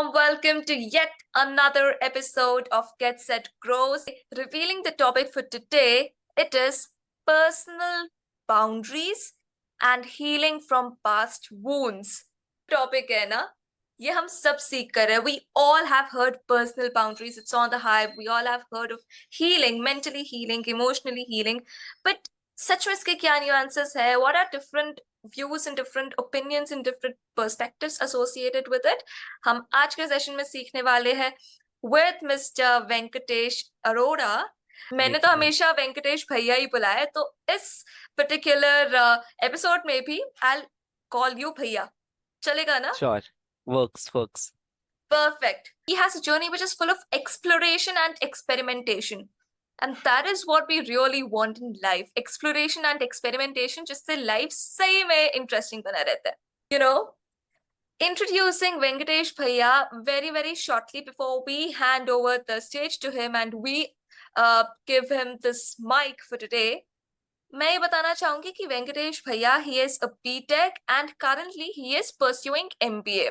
warm welcome to yet another episode of Get Set Grows. Revealing the topic for today, it is personal boundaries and healing from past wounds. Topic है ना, ये हम सब सीख कर रहे हैं. We all have heard personal boundaries. It's on the hype. We all have heard of healing, mentally healing, emotionally healing. But सच में इसके क्या nuances है? What are different views and different opinions and different perspectives associated with it? हम आज के session में सीखने वाले हैं with Mr. Venkatesh Arora. मैंने तो हमेशा वेंकटेश भैया ही बुलाया, तो इस पर्टिकुलर एपिसोड में भी I'll call you भैया. चलेगा ना? Sure. Works. Perfect. He has a journey which is full of exploration and experimentation. And that is what we really want in life. Exploration and experimentation, जिससे life सही में interesting बना रहता है. You know, introducing Venkatesh Bhaiya very shortly before we hand over the stage to him and we give him this mic for today. मैं ये बताना चाहूंगी कि वेंकटेश भैया, he is a BTech and currently he is pursuing MBA.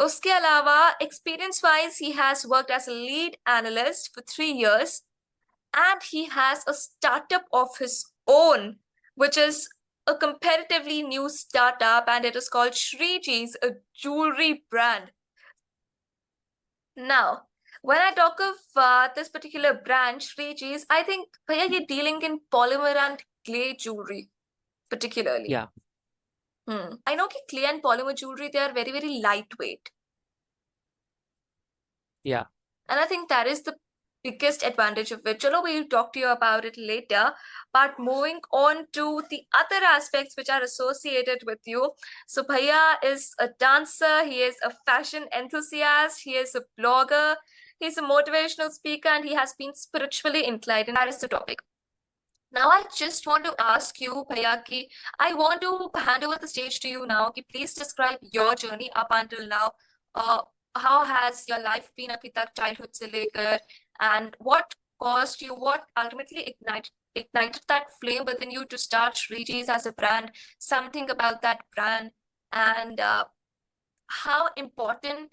उसके अलावा experience wise he has worked as a lead analyst for 3 years and he has a startup of his own which is a comparatively new startup and it is called Shriji's, a jewelry brand. Now, when I talk of this particular brand, Shriji's, I think bhaiya ye dealing in polymer and clay jewelry particularly. Yeah. I know that clay and polymer jewelry, they are very lightweight. Yeah. And I think that is the biggest advantage of it. Chalo, we'll talk to you about it later. But moving on to the other aspects which are associated with you. So Bhaiya is a dancer, he is a fashion enthusiast, he is a blogger, he's a motivational speaker, and he has been spiritually inclined, and that is the topic. Now, I just want to ask you, Bhaiya, ki I want to hand over the stage to you now. Ki please describe your journey up until now. How has your life been abhi tak, childhood se lekar, and what caused you, what ultimately ignited that flame within you to start Shriji's as a brand, something about that brand, and how important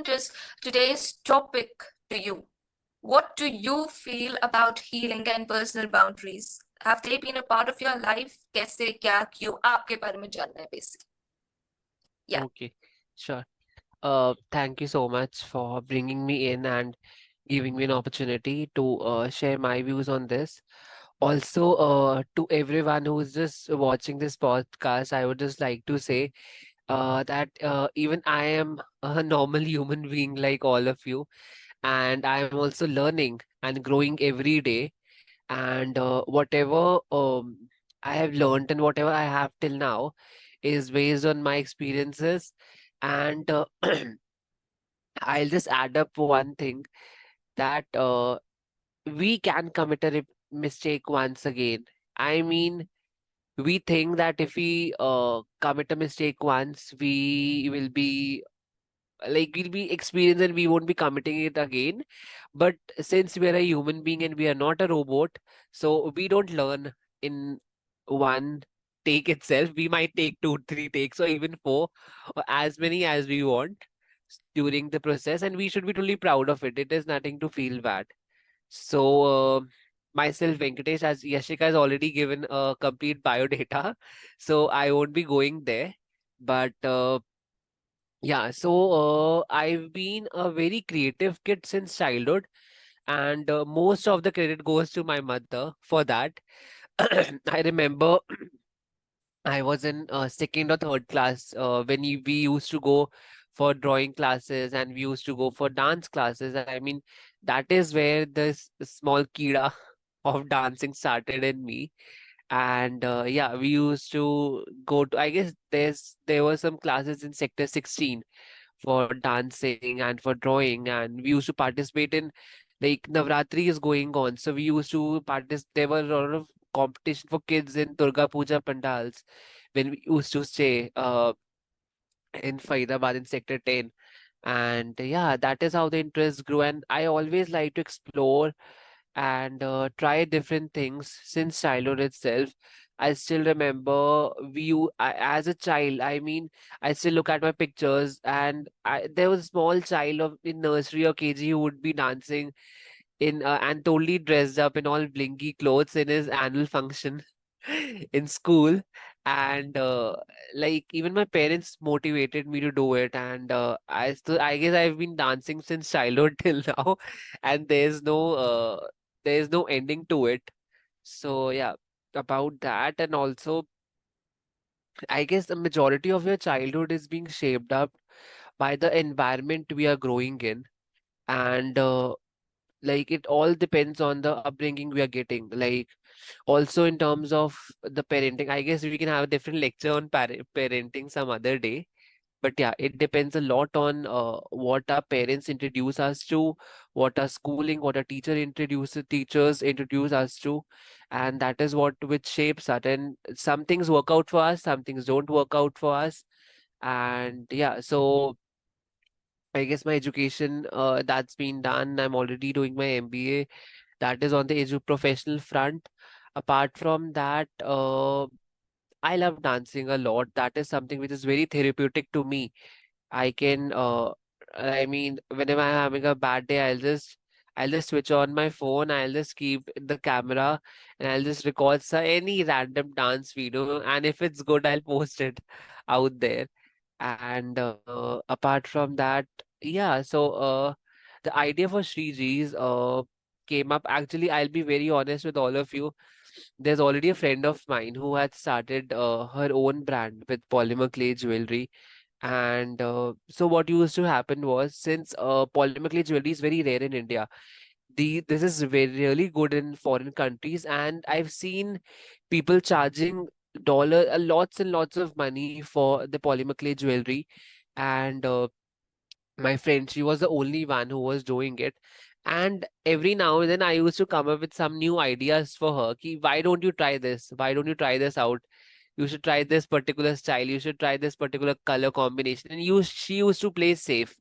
is today's topic to you? What do you feel about healing and personal boundaries? Have they been a part of your life? कैसे, क्या, क्यों? आपके बारे में जानना है basically. Yeah. Okay. Sure. Thank you so much for bringing me in and giving me an opportunity to share my views on this. Also, to everyone who is just watching this podcast, I would just like to say that even I am a normal human being like all of you, and I am also learning and growing every day. And whatever I have learned and whatever I have till now is based on my experiences. And I'll just add up one thing that we can commit a mistake once again. I mean, we think that if we commit a mistake once, we will be like we'll be experienced and we won't be committing it again. But since we are a human being and we are not a robot, so we don't learn in one take itself. We might take 2, 3 takes or even 4 or as many as we want during the process, and we should be truly proud of it. It is nothing to feel bad. So myself, Venkatesh, as Yashika has already given a complete biodata, so I won't be going there. But yeah, so I've been a very creative kid since childhood, and most of the credit goes to my mother for that. I remember I was in second or third class when we used to go for drawing classes and we used to go for dance classes. I mean, that is where this small kida of dancing started in me. And yeah, we used to go to, I guess there were some classes in Sector 16 for dancing and for drawing, and we used to participate in, like, Navratri is going on, so we used to participate. There were a lot of competition for kids in Durga Puja pandals when we used to stay in Faridabad in Sector 10. And yeah, that is how the interest grew, and I always like to explore and try different things since childhood itself. I still remember as a child. I mean, I still look at my pictures, and there was a small child of in nursery or KG who would be dancing in and totally dressed up in all blinky clothes in his annual function in school. And like even my parents motivated me to do it, and I guess I've been dancing since childhood till now, and there's no ending to it. So yeah, about that. And also I guess the majority of your childhood is being shaped up by the environment we are growing in. And like it all depends on the upbringing we are getting. Like also in terms of the parenting, I guess we can have a different lecture on parenting some other day. But yeah, it depends a lot on what our parents introduce us to, what our schooling, what our teachers introduce us to, and that is what which shapes us. And some things work out for us, some things don't work out for us. And yeah, so I guess my education that's been done. I'm already doing my MBA. That is on the professional front. Apart from that, I love dancing a lot. That is something which is very therapeutic to me. I can I mean whenever I'm having a bad day, I'll just switch on my phone, I'll just keep the camera, and I'll just record any random dance video, and if it's good, I'll post it out there. And apart from that, yeah, so the idea for Sriji's came up. Actually, I'll be very honest with all of you. There's already a friend of mine who had started her own brand with polymer clay jewelry. And so what used to happen was, since polymer clay jewelry is very rare in India, this is very really good in foreign countries, and I've seen people charging lots and lots of money for the polymer clay jewelry. And my friend, she was the only one who was doing it. And every now and then I used to come up with some new ideas for her. Ki, why don't you try this? Why don't you try this out? You should try this particular style. You should try this particular color combination. And she used to play safe.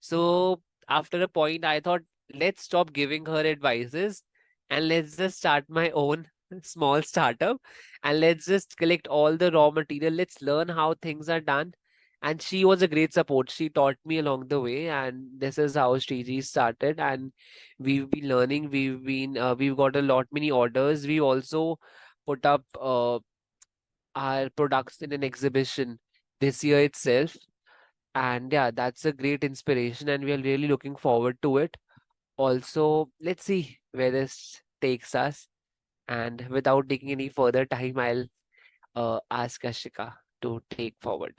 So after a point, I thought, let's stop giving her advices and let's just start my own small startup, and let's just collect all the raw material. Let's learn how things are done. And she was a great support. She taught me along the way, and this is how Shriji started. And we've been learning. We've got a lot many orders. We also put up our products in an exhibition this year itself. And yeah, that's a great inspiration, and we are really looking forward to it. Also, let's see where this takes us. And without taking any further time, I'll ask Ashika to take forward.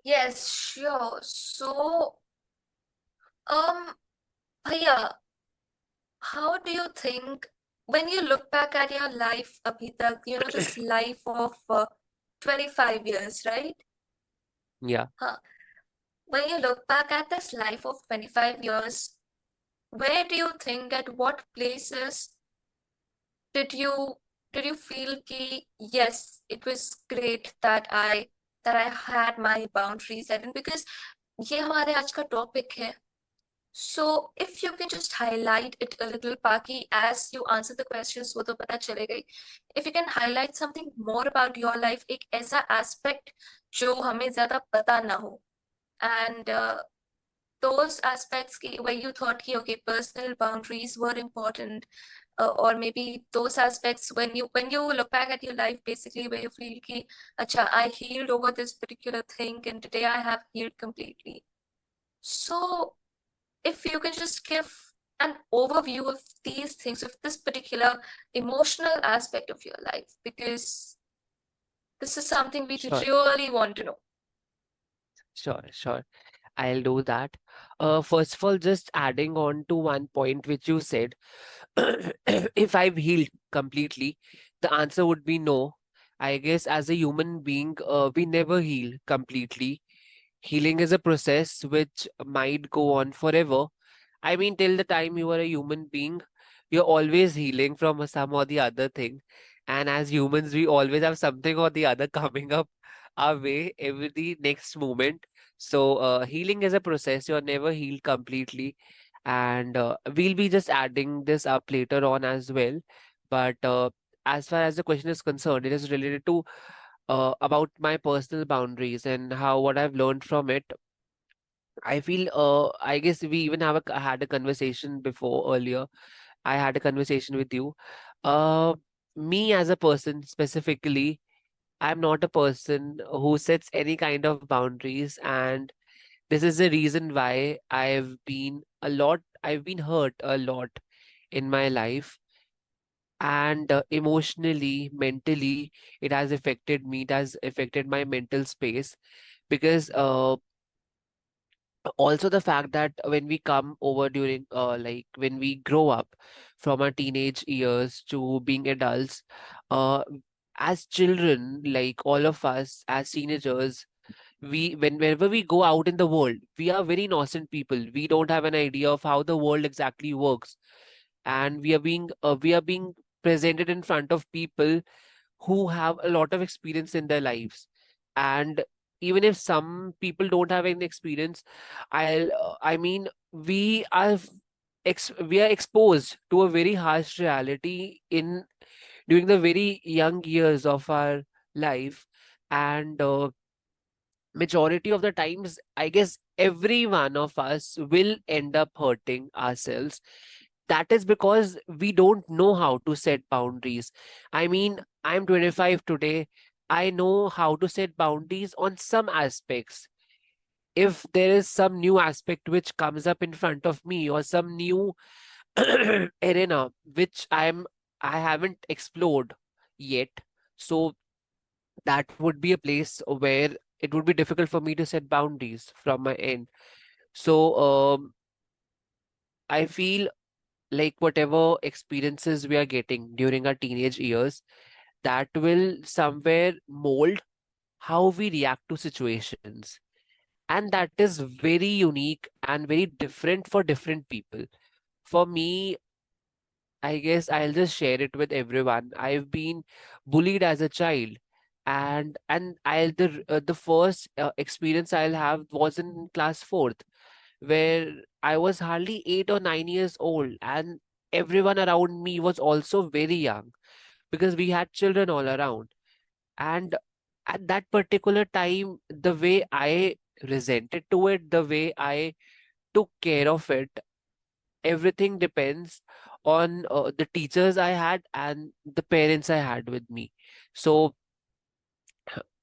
Yes, sure. So, um, Bhaiya, how do you think when you look back at your life, abhi tak, this life of 25 years, right? Yeah, Huh. When you look back at this life of 25 years, where do you think, at what places did you did you feel ki yes, it was great that I had my boundaries set in, because ये हमारे आज का topic है. So if you can just highlight it a little, Paki, as you answer the questions, वो तो पता चलेगा ही. If you can highlight something more about your life, एक ऐसा aspect जो हमें ज्यादा पता ना हो, and those aspects where you thought okay, personal boundaries were important, or maybe those aspects when you look back at your life, basically where you feel ki, acha, I healed over this particular thing and today I have healed completely. So if you can just give an overview of these things, of this particular emotional aspect of your life, because this is something we sure, really want to know. sure. I'll do that. First of all, just adding on to one point which you said, if I've healed completely, the answer would be no. I guess as a human being, we never heal completely. Healing is a process which might go on forever. I mean, till the time you are a human being, you're always healing from some or the other thing. And as humans, we always have something or the other coming up our way every the next moment. So, healing is a process. You're never healed completely. And we'll be just adding this up later on as well. But as far as the question is concerned, it is related to about my personal boundaries and how what I've learned from it. I feel I guess we even had a conversation before earlier. I had a conversation with you. Uh, Me as a person specifically, I'm not a person who sets any kind of boundaries, and this is the reason why I've been hurt a lot in my life, and emotionally, mentally, it has affected me. It has affected my mental space because also the fact that when we come over during like when we grow up from our teenage years to being adults, uh as children, like all of us as teenagers, whenever we go out in the world, we are very innocent people. We don't have an idea of how the world exactly works, and we are being presented in front of people who have a lot of experience in their lives. And even if some people don't have any experience, I mean, we are exposed to a very harsh reality in during the very young years of our life. And majority of the times, I guess every one of us will end up hurting ourselves. That is because we don't know how to set boundaries. I mean, I'm 25 today. I know how to set boundaries on some aspects. If there is some new aspect which comes up in front of me, or some new arena which I haven't explored yet, so that would be a place where it would be difficult for me to set boundaries from my end. So I feel like whatever experiences we are getting during our teenage years, that will somewhere mold how we react to situations. And that is very unique and very different for different people. For me, I guess I'll just share it with everyone. I've been bullied as a child, and the first experience I'll have was in class fourth, where I was hardly 8 or 9 years old, and everyone around me was also very young because we had children all around. And at that particular time, the way I resented to it, the way I took care of it, everything depends on the teachers I had and the parents I had with me. So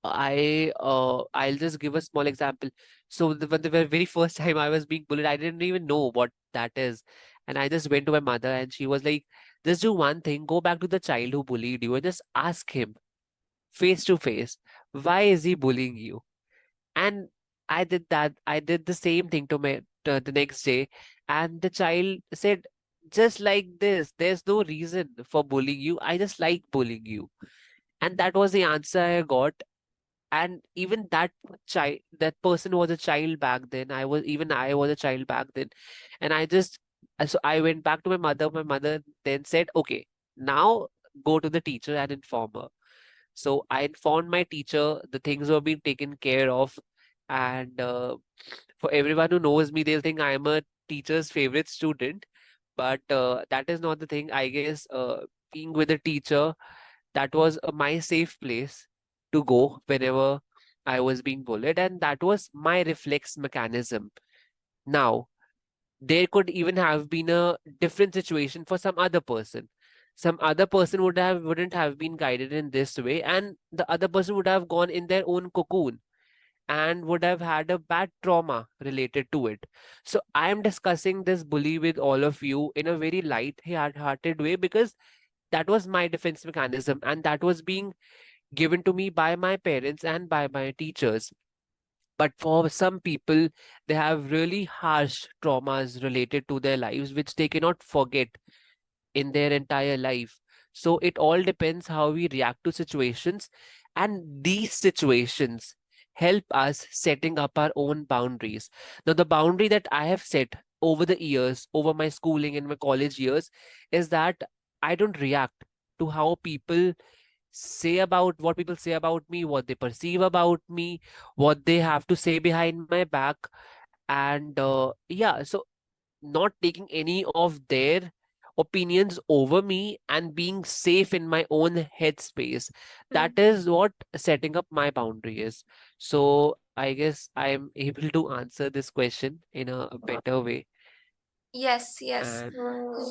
I'll just give a small example. So when the very first time I was being bullied, I didn't even know what that is. And I just went to my mother and she was like, just do one thing, go back to the child who bullied you and just ask him face to face, why is he bullying you? And I did that. I did the same thing to the next day. And the child said, just like this, there's no reason for bullying you. I just like bullying you. And that was the answer I got. And even that person was a child back then. I was a child back then. And so I went back to my mother. My mother then said, okay, now go to the teacher and inform her. So I informed my teacher, the things were being taken care of. And for everyone who knows me, they'll think I'm a teacher's favorite student. But that is not the thing. I guess being with a teacher, that was my safe place to go whenever I was being bullied. And that was my reflex mechanism. Now, there could even have been a different situation for some other person. Some other person wouldn't have been guided in this way, and the other person would have gone in their own cocoon and would have had a bad trauma related to it. So I am discussing this bully with all of you in a very light-hearted way because that was my defense mechanism, and that was being given to me by my parents and by my teachers. But for some people, they have really harsh traumas related to their lives, which they cannot forget in their entire life. So it all depends how we react to situations. And these situations help us setting up our own boundaries. Now, the boundary that I have set over the years, over my schooling and my college years, is that I don't react to how people people say about me, what they perceive about me, what they have to say behind my back. And yeah, so not taking any of their opinions over me and being safe in my own headspace. That Hmm. is what setting up my boundary is. So I guess I am able to answer this question in a better way. Yes, yes. And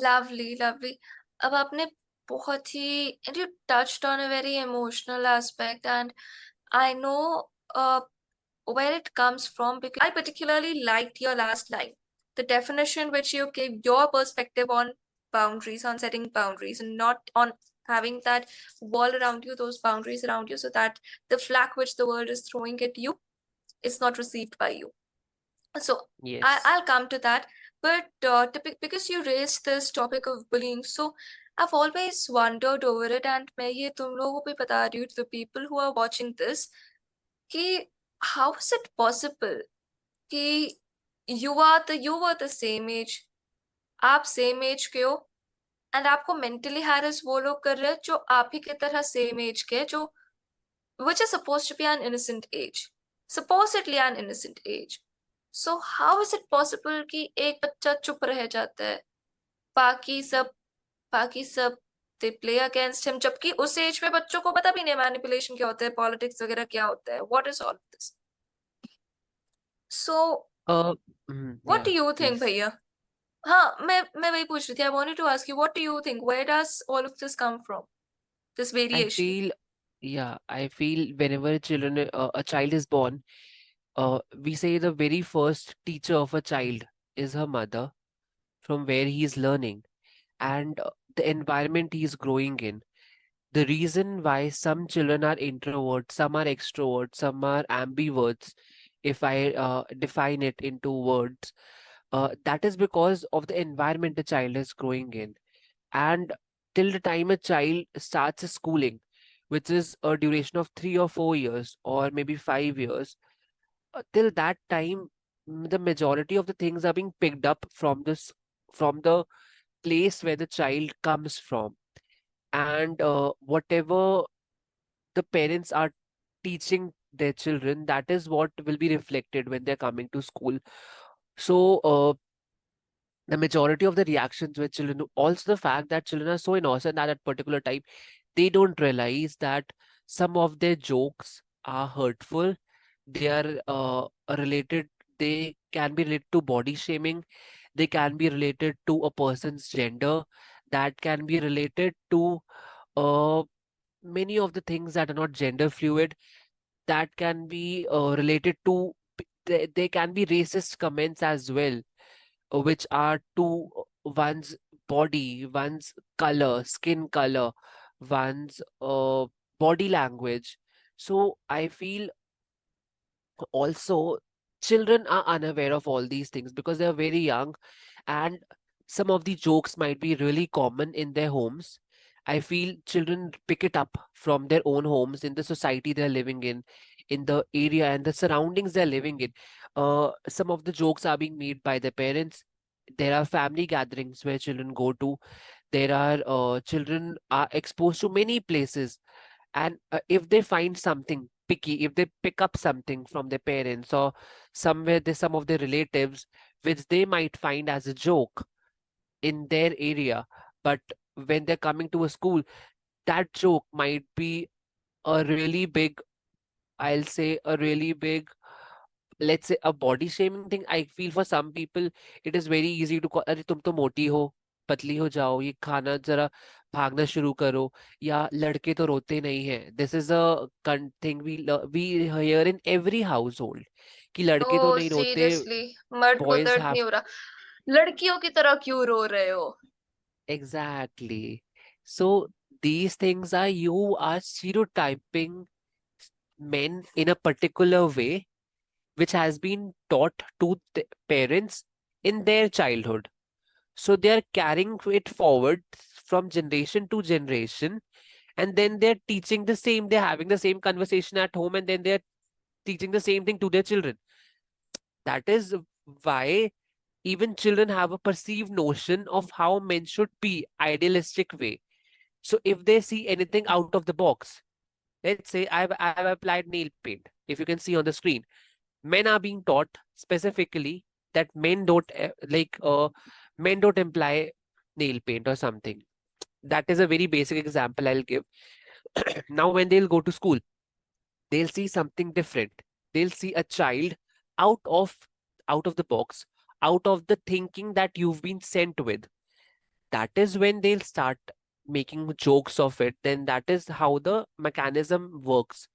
Lovely, lovely. अब आपने बहुत ही, and you touched on a very emotional aspect, and I know where it comes from because I particularly liked your last line, the definition which you gave, your perspective on boundaries, on setting boundaries, and not on having that wall around you, those boundaries around you, so that the flack which the world is throwing at you is not received by you. So yes. I'll come to that. But because you raised this topic of bullying, so I've always wondered over it, and मैं ये तुम लोगों को भी बता रही हूँ, to the people who are watching this, कि how is it possible कि you were the same age, आप same age के हो, and आपको mentally harass वो लोग कर रहे हैं जो आप ही की तरह same age के हैं, जो which is supposed to be an innocent age, supposedly an innocent age. So how is it possible कि एक बच्चा चुप रह जाता है, बाकी सब बाकी सब they play against him, जबकि उस एज में बच्चों को पता भी नहीं मैनिपुलेशन क्या होता है, पॉलिटिक्स वगैरह क्या होता है, what is all of this? So Uh, what do yeah, you think, please. भैया? हाँ, मैं वही पूछ रही थी. I wanted to ask you, what do you think? Where does all of this come from? This I variation? feel, yeah, I feel whenever a child is born, we say the very first teacher of a child is her mother, from where he is learning, and the environment he is growing in. The reason why some children are introverts, some are extroverts, some are ambiverts, if I define it into words, that is because of the environment the child is growing in. And till the time a child starts his schooling, which is a duration of 3 or 4 years, or maybe 5 years, till that time, the majority of the things are being picked up from the place where the child comes from, and whatever the parents are teaching their children, that is what will be reflected when they're coming to school. So the majority of the reactions with children, also the fact that children are so innocent at that particular time, they don't realize that some of their jokes are hurtful. They are related, they can be related to body shaming, they can be related to a person's gender, that can be related to uh, many of the things that are not gender fluid, that can be related to, they can be racist comments as well, which are to one's body, one's color, skin color, one's body language. So I feel also children are unaware of all these things because they're very young, and some of the jokes might be really common in their homes. I feel children pick it up from their own homes, in the society they're living in the area and the surroundings they're living in. Some of the jokes are being made by their parents. There are family gatherings where children go to. There are children are exposed to many places, and if they find something picky, if they pick up something from their parents or somewhere there's some of their relatives, which they might find as a joke in their area, but when they're coming to a school, that joke might be a really big, I'll say a really big, let's say a body shaming thing. I feel for some people it is very easy to call, अरे तुम तो मोटी हो, पतली हो जाओ, ये खाना जरा भागना शुरू करो, या लड़के तो रोते नहीं हैं. This is a thing we hear in every household कि लड़के तो Oh, नहीं रोते, seriously, मर्द को boys दर्द नहीं have. हो रहा, लड़कियों की तरह क्यों रो रहे हो? Exactly. So these things are, you are stereotyping men in a particular way, which has been taught to the parents in their childhood. So they are carrying it forward from generation to generation, and then they're teaching the same, they're having the same conversation at home, and then they're teaching the same thing to their children. That is why even children have a perceived notion of how men should be, idealistic way. So if they see anything out of the box, let's say I've applied nail paint, if you can see on the screen, men are being taught specifically that men don't men don't imply nail paint or something. That is a very basic example I'll give. Now, when they'll go to school, they'll see something different. They'll see a child out of out of the box, out of the thinking that you've been sent with. That is when they'll start making jokes of it. Then that is how the mechanism works.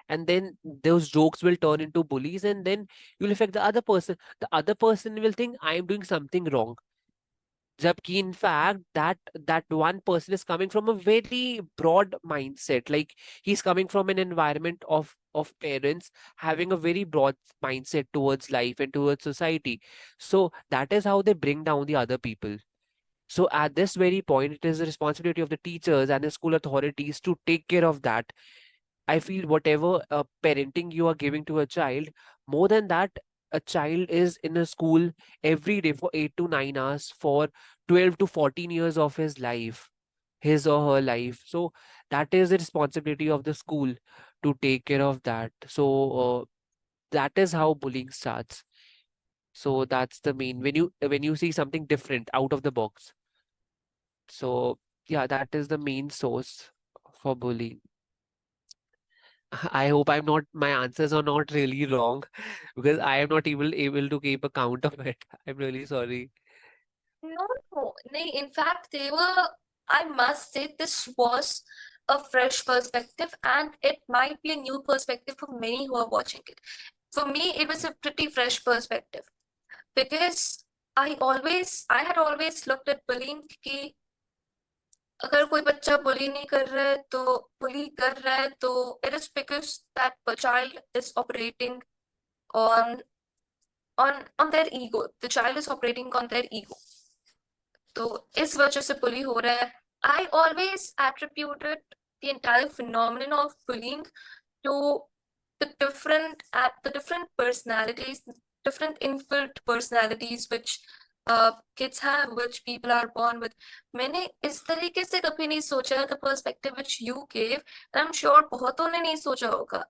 And then those jokes will turn into bullies, and then you'll affect the other person. The other person will think I am doing something wrong. Jabki in fact that one person is coming from a very broad mindset. Like he's coming from an environment of parents having a very broad mindset towards life and towards society. So that is how they bring down the other people. So at this very point, it is the responsibility of the teachers and the school authorities to take care of that. I feel whatever parenting you are giving to a child, more than that, a child is in a school every day for 8 to 9 hours for 12 to 14 years of his life, his or her life. So that is the responsibility of the school to take care of that. So that is how bullying starts. So that's the main when you see something different out of the box. So yeah, that is the main source for bullying. I hope my answers are not really wrong because I am not able to keep a count of it. I'm really sorry. No, no, in fact, they were, I must say, this was a fresh perspective, and it might be a new perspective for many who are watching it. For me, it was a pretty fresh perspective because I had always looked at bullying कि अगर कोई बच्चा bully नहीं कर रहा है तो bully कर रहा है तो it is because that child is operating on on their ego. The child is operating on their ego. तो इस वजह से bully हो रहा है. I always attributed the entire phenomenon of bullying to the different personalities, different inbuilt personalities which kids have, which people are born with. मैंने इस तरीके से कभी नहीं सोचा the perspective which you gave, and I'm sure बहुतों ने नहीं सोचा होगा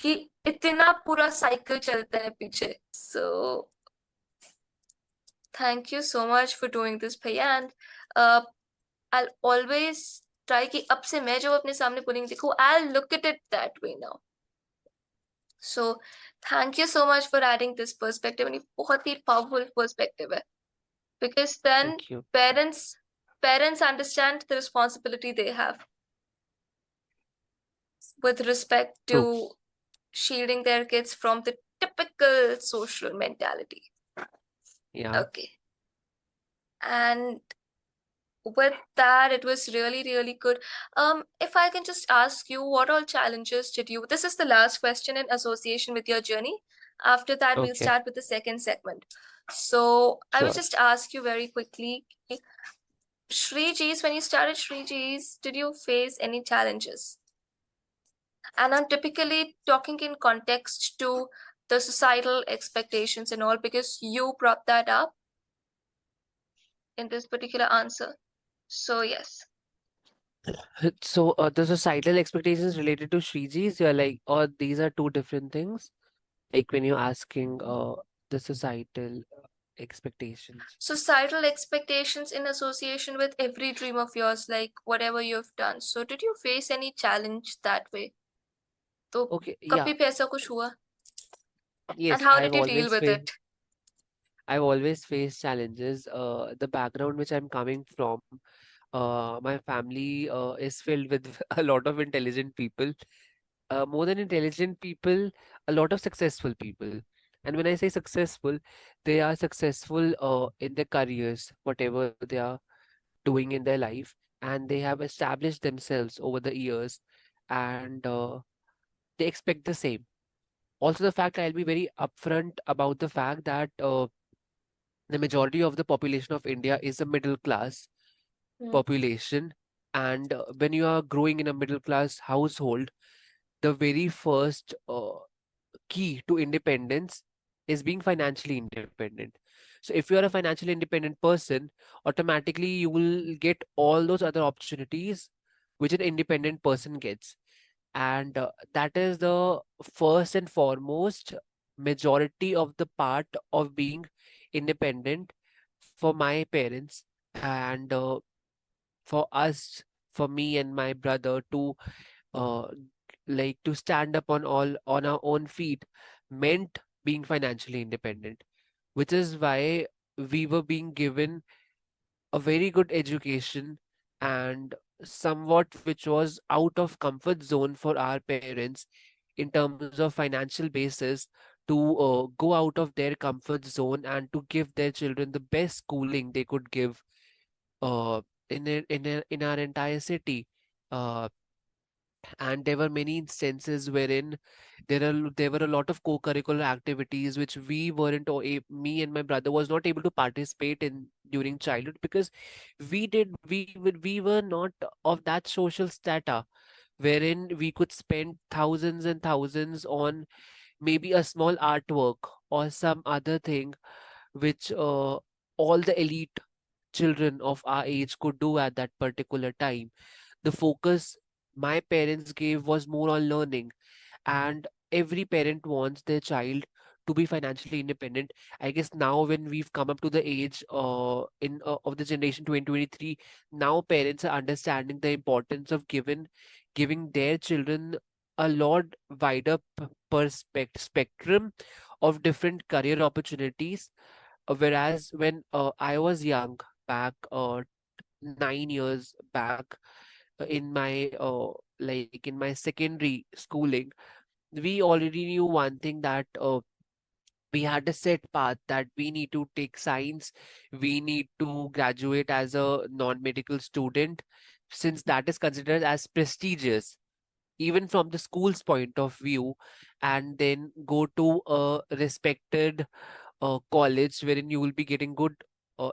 कि इतना पूरा साइकिल चलता है पीछे. So thank you so much for doing this, भैया. And I'll always try कि अब से मैं जो अपने सामने bullying देखूं, I'll look at it that way now. So thank you so much for adding this perspective, and ये बहुत ही powerful perspective है because then Thank you. parents understand the responsibility they have with respect to True. shielding their kids from the typical social mentality. Yeah. Okay. And with that, it was really, really good. If I can just ask you, what all challenges did you? This is the last question in association with your journey. After that, we'll Okay. start with the second segment. So I will Sure. just ask you very quickly, Shreeji's, when you started Shreeji's, did you face any challenges? And I'm typically talking in context to the societal expectations and all, because you brought that up in this particular answer. So yes. So the societal expectations related to Shriji's, you're like, or these are two different things. Like when you're asking the societal expectations. Societal expectations in association with every dream of yours, like whatever you've done. So did you face any challenge that way? तो Okay. Yeah. कभी भी ऐसा कुछ हुआ? And Yes, how did you deal with it? I've always faced challenges. The background which I'm coming from, my family is filled with a lot of intelligent people. More than intelligent people, a lot of successful people. And when I say successful, they are successful in their careers, whatever they are doing in their life, and they have established themselves over the years, and they expect the same. Also, the fact I'll be very upfront about the fact that the majority of the population of India is a middle class Hmm. population. And when you are growing in a middle class household, the very first key to independence is being financially independent. So if you are a financially independent person, automatically you will get all those other opportunities which an independent person gets. And that is the first and foremost majority of the part of being independent for my parents. And for us, for me and my brother to uh, to stand up on our own feet meant being financially independent, which is why we were being given a very good education and somewhat which was out of comfort zone for our parents in terms of financial basis to go out of their comfort zone and to give their children the best schooling they could give uh, in our entire city. Uh, and there were many instances wherein there were a lot of co-curricular activities which we weren't me and my brother was not able to participate in during childhood because we were not of that social strata wherein we could spend thousands and thousands on maybe a small artwork or some other thing which all the elite children of our age could do at that particular time. The focus my parents gave was more on learning, and every parent wants their child to be financially independent. I guess now when we've come up to the age in of the generation 2023, now parents are understanding the importance of giving their children a lot wider spectrum of different career opportunities. Whereas when I was young, back 9 years back, in my in my secondary schooling, we already knew one thing that we had a set path that we need to take science, we need to graduate as a non-medical student, since that is considered as prestigious even from the school's point of view, and then go to a respected college wherein you will be getting good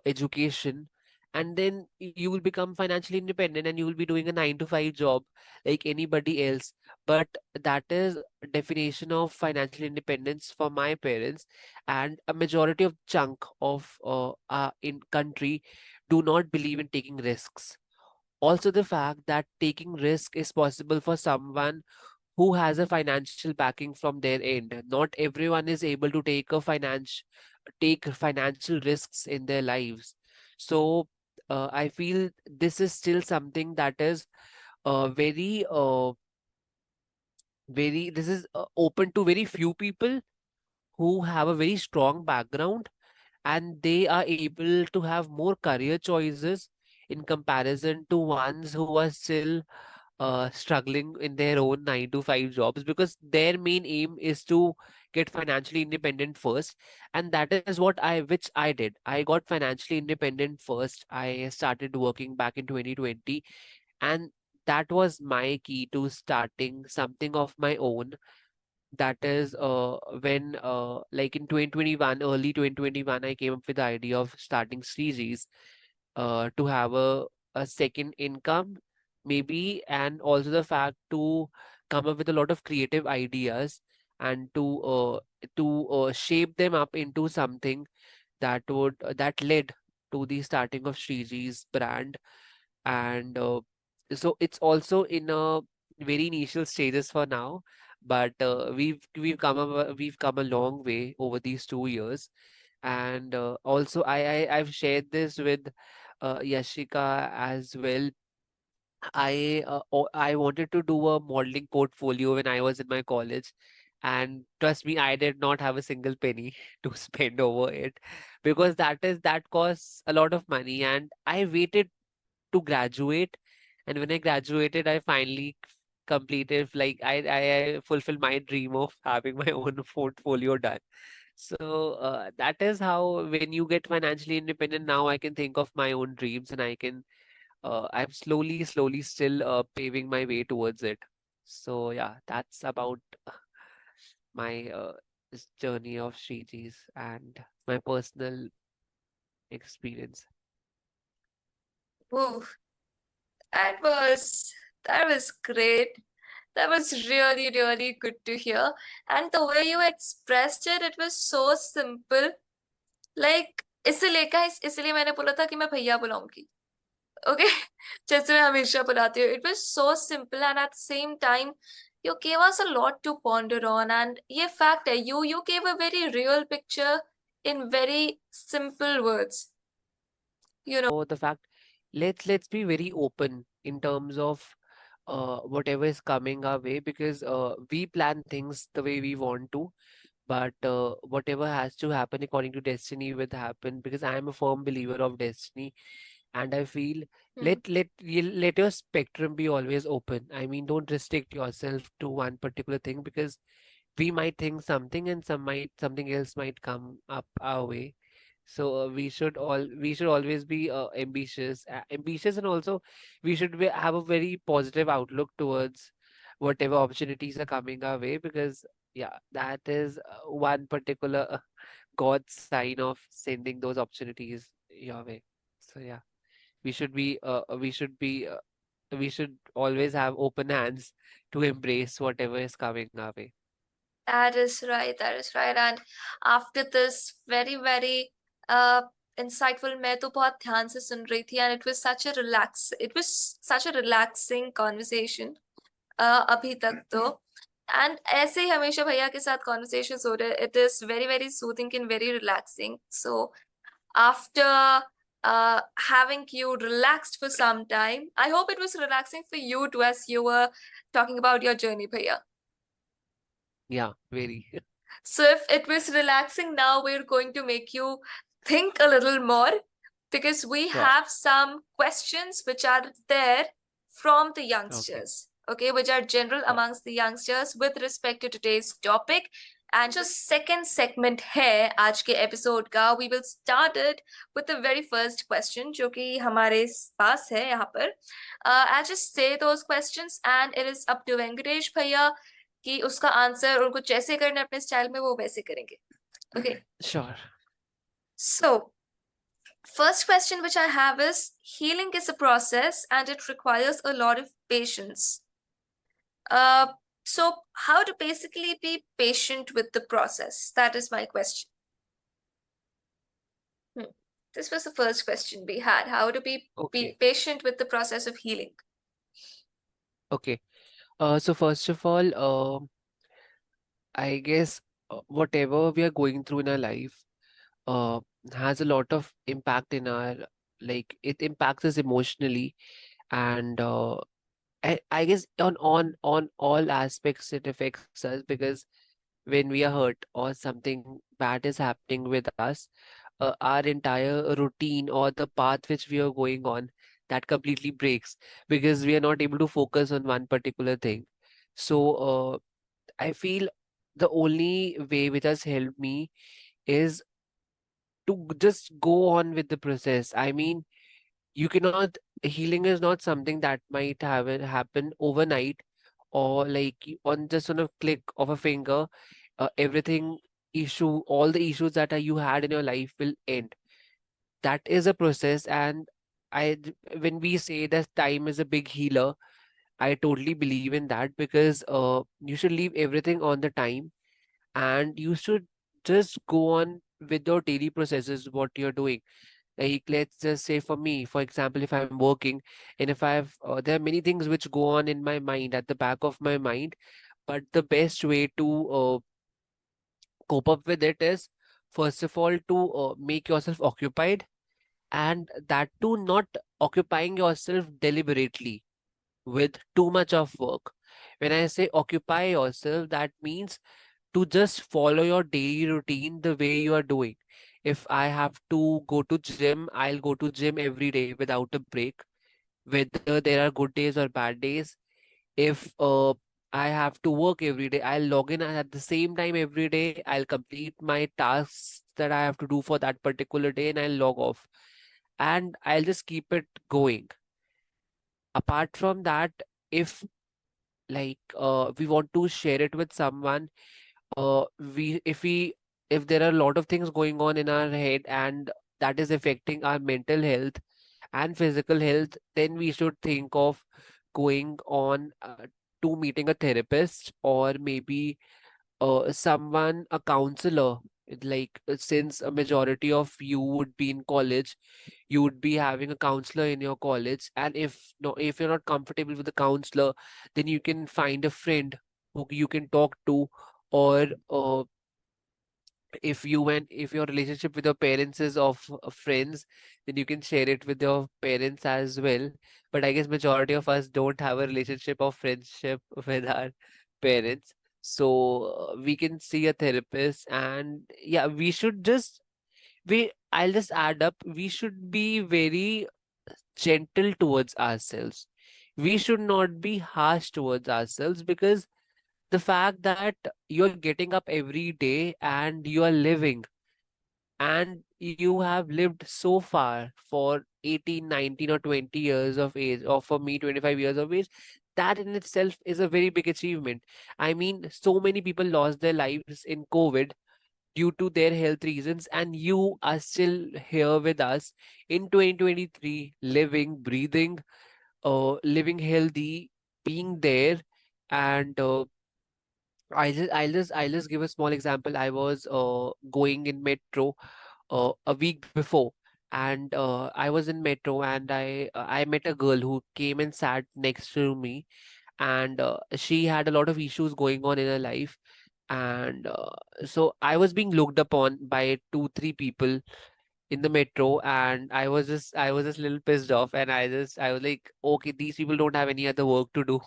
education, and then you will become financially independent and you will be doing a 9 to 5 job like anybody else. But that is definition of financial independence for my parents, and a majority of chunk of in country do not believe in taking risks. Also, the fact that taking risk is possible for someone who has a financial backing from their end. Not everyone is able to take financial risks in their lives. So I feel this is still something that is very this is open to very few people who have a very strong background, and they are able to have more career choices in comparison to ones who are still struggling in their own 9 to 5 jobs, because their main aim is to get financially independent first. And that is what which I did. I got financially independent first. I started working back in 2020, and that was my key to starting something of my own. That is when like in 2021, early 2021, I came up with the idea of starting series to have a second income, maybe, and also the fact to come up with a lot of creative ideas and to shape them up into something that led to the starting of Sriji's brand. And so it's also in a very initial stages for now, but we've come a long way over these 2 years. And also I've shared this with Yashika as well. I wanted to do a modeling portfolio when I was in my college, and trust me, I did not have a single penny to spend over it, because that costs a lot of money. And I waited to graduate, and when I graduated, I finally completed, like I fulfilled my dream of having my own portfolio done. So that is how, when you get financially independent, now I can think of my own dreams, and I'm slowly still paving my way towards it. So yeah, that's about my this journey of Shriji's and my personal experience. Ooh, that was that was great. That was really, really good to hear. And the way you expressed it, it was so simple. Like, इसलिए guys, इसलिए मैंने बोला था कि मैं भैया बुलाऊंगी. Okay? जैसे मैं हमेशा बुलाती हूँ. It was so simple, and at the same time, you gave us a lot to ponder on. And ये fact है, you gave a very real picture in very simple words. you know. the fact, let's be very open in terms of whatever is coming our way, because we plan things the way we want to, but whatever has to happen according to destiny will happen, because I am a firm believer of destiny. And I feel, Hmm. let your spectrum be always open. I mean, don't restrict yourself to one particular thing, because we might think something and something else might come up our way. So we should always be ambitious, and also we should have a very positive outlook towards whatever opportunities are coming our way, because yeah, that is one particular God's sign of sending those opportunities your way. So yeah, we should be we should always have open hands to embrace whatever is coming our way. That is right, that is right. And after this very, very uh insightful, मैं तो बहुत ध्यान से सुन रही थी, and it was such a relaxing conversation अभी तक तो. एंड ऐसे ही हमेशा भैया के साथ कॉन्वर्सेशंस हो रहे. It is very very soothing and very relaxing. So after having you relaxed for some time, I hope it was relaxing for you too as you were talking about your journey, bhaiya. Yeah, very. So if it was relaxing, now we're going to make you think a little more, because we Sure. have some questions which are there from the Okay. youngsters, okay, which are general Sure. amongst the youngsters with respect to today's topic. And जो second segment है आज के episode का, we will start it with the very first question जो कि हमारे पास है यहाँ पर. I'll just say those questions and it is up to Venkatesh भैया कि उसका आंसर उनको जैसे करना है अपने स्टाइल में, वो वैसे करेंगे. Okay. Sure. So first question which I have is, healing is a process and it requires a lot of patience. Uh, so how to basically be patient with the process? That is my question. Hmm. This was the first question we had. How to be Okay. patient with the process of healing. Okay. So first of all, I guess whatever we are going through in our life uh, has a lot of impact in our, like, it impacts us emotionally, and I guess on all aspects it affects us, because when we are hurt or something bad is happening with us, our entire routine or the path which we are going on, that completely breaks, because we are not able to focus on one particular thing. So I feel the only way which has helped me is to just go on with the process. I mean, you cannot, healing is not something that might have happen overnight, or like on just on a click of a finger, everything all the issues that you had in your life will end. That is a process, and when we say that time is a big healer, I totally believe in that, because you should leave everything on the time, and you should just go on with your daily processes, what you're doing. Like, let's just say for me, for example, if I'm working, and if there are many things which go on in my mind, at the back of my mind, but the best way to cope up with it is, first of all, to make yourself occupied, and that too not occupying yourself deliberately with too much of work. When I say occupy yourself, that means to just follow your daily routine the way you are doing. If I have to go to gym, I'll go to gym every day without a break, whether there are good days or bad days. If I have to work every day, I'll log in at the same time every day. I'll complete my tasks that I have to do for that particular day, and I'll log off. And I'll just keep it going. Apart from that, if like we want to share it with someone, we if there are a lot of things going on in our head, and that is affecting our mental health and physical health, then we should think of going on to meeting a therapist, or maybe someone, a counselor. Like, since a majority of you would be in college, you would be having a counselor in your college, and if you're not comfortable with the counselor, then you can find a friend who you can talk to, or if your relationship with your parents is of friends, then you can share it with your parents as well. But I guess majority of us don't have a relationship of friendship with our parents. So we can see a therapist, and yeah, we should just we I'll just add up, we should be very gentle towards ourselves. We should not be harsh towards ourselves, because the fact that you're getting up every day and you are living, and you have lived so far for 18, 19, or 20 years of age, or for me 25 years of age, that in itself is a very big achievement. I mean, so many people lost their lives in COVID due to their health reasons, and you are still here with us in 2023, living, breathing, living healthy, being there. And I'll just give a small example. I was going in metro a week before, and I was in metro, and I met a girl who came and sat next to me, and she had a lot of issues going on in her life. And so I was being looked upon by two, three people in the metro, and I was just a little pissed off, and I was like, okay, these people don't have any other work to do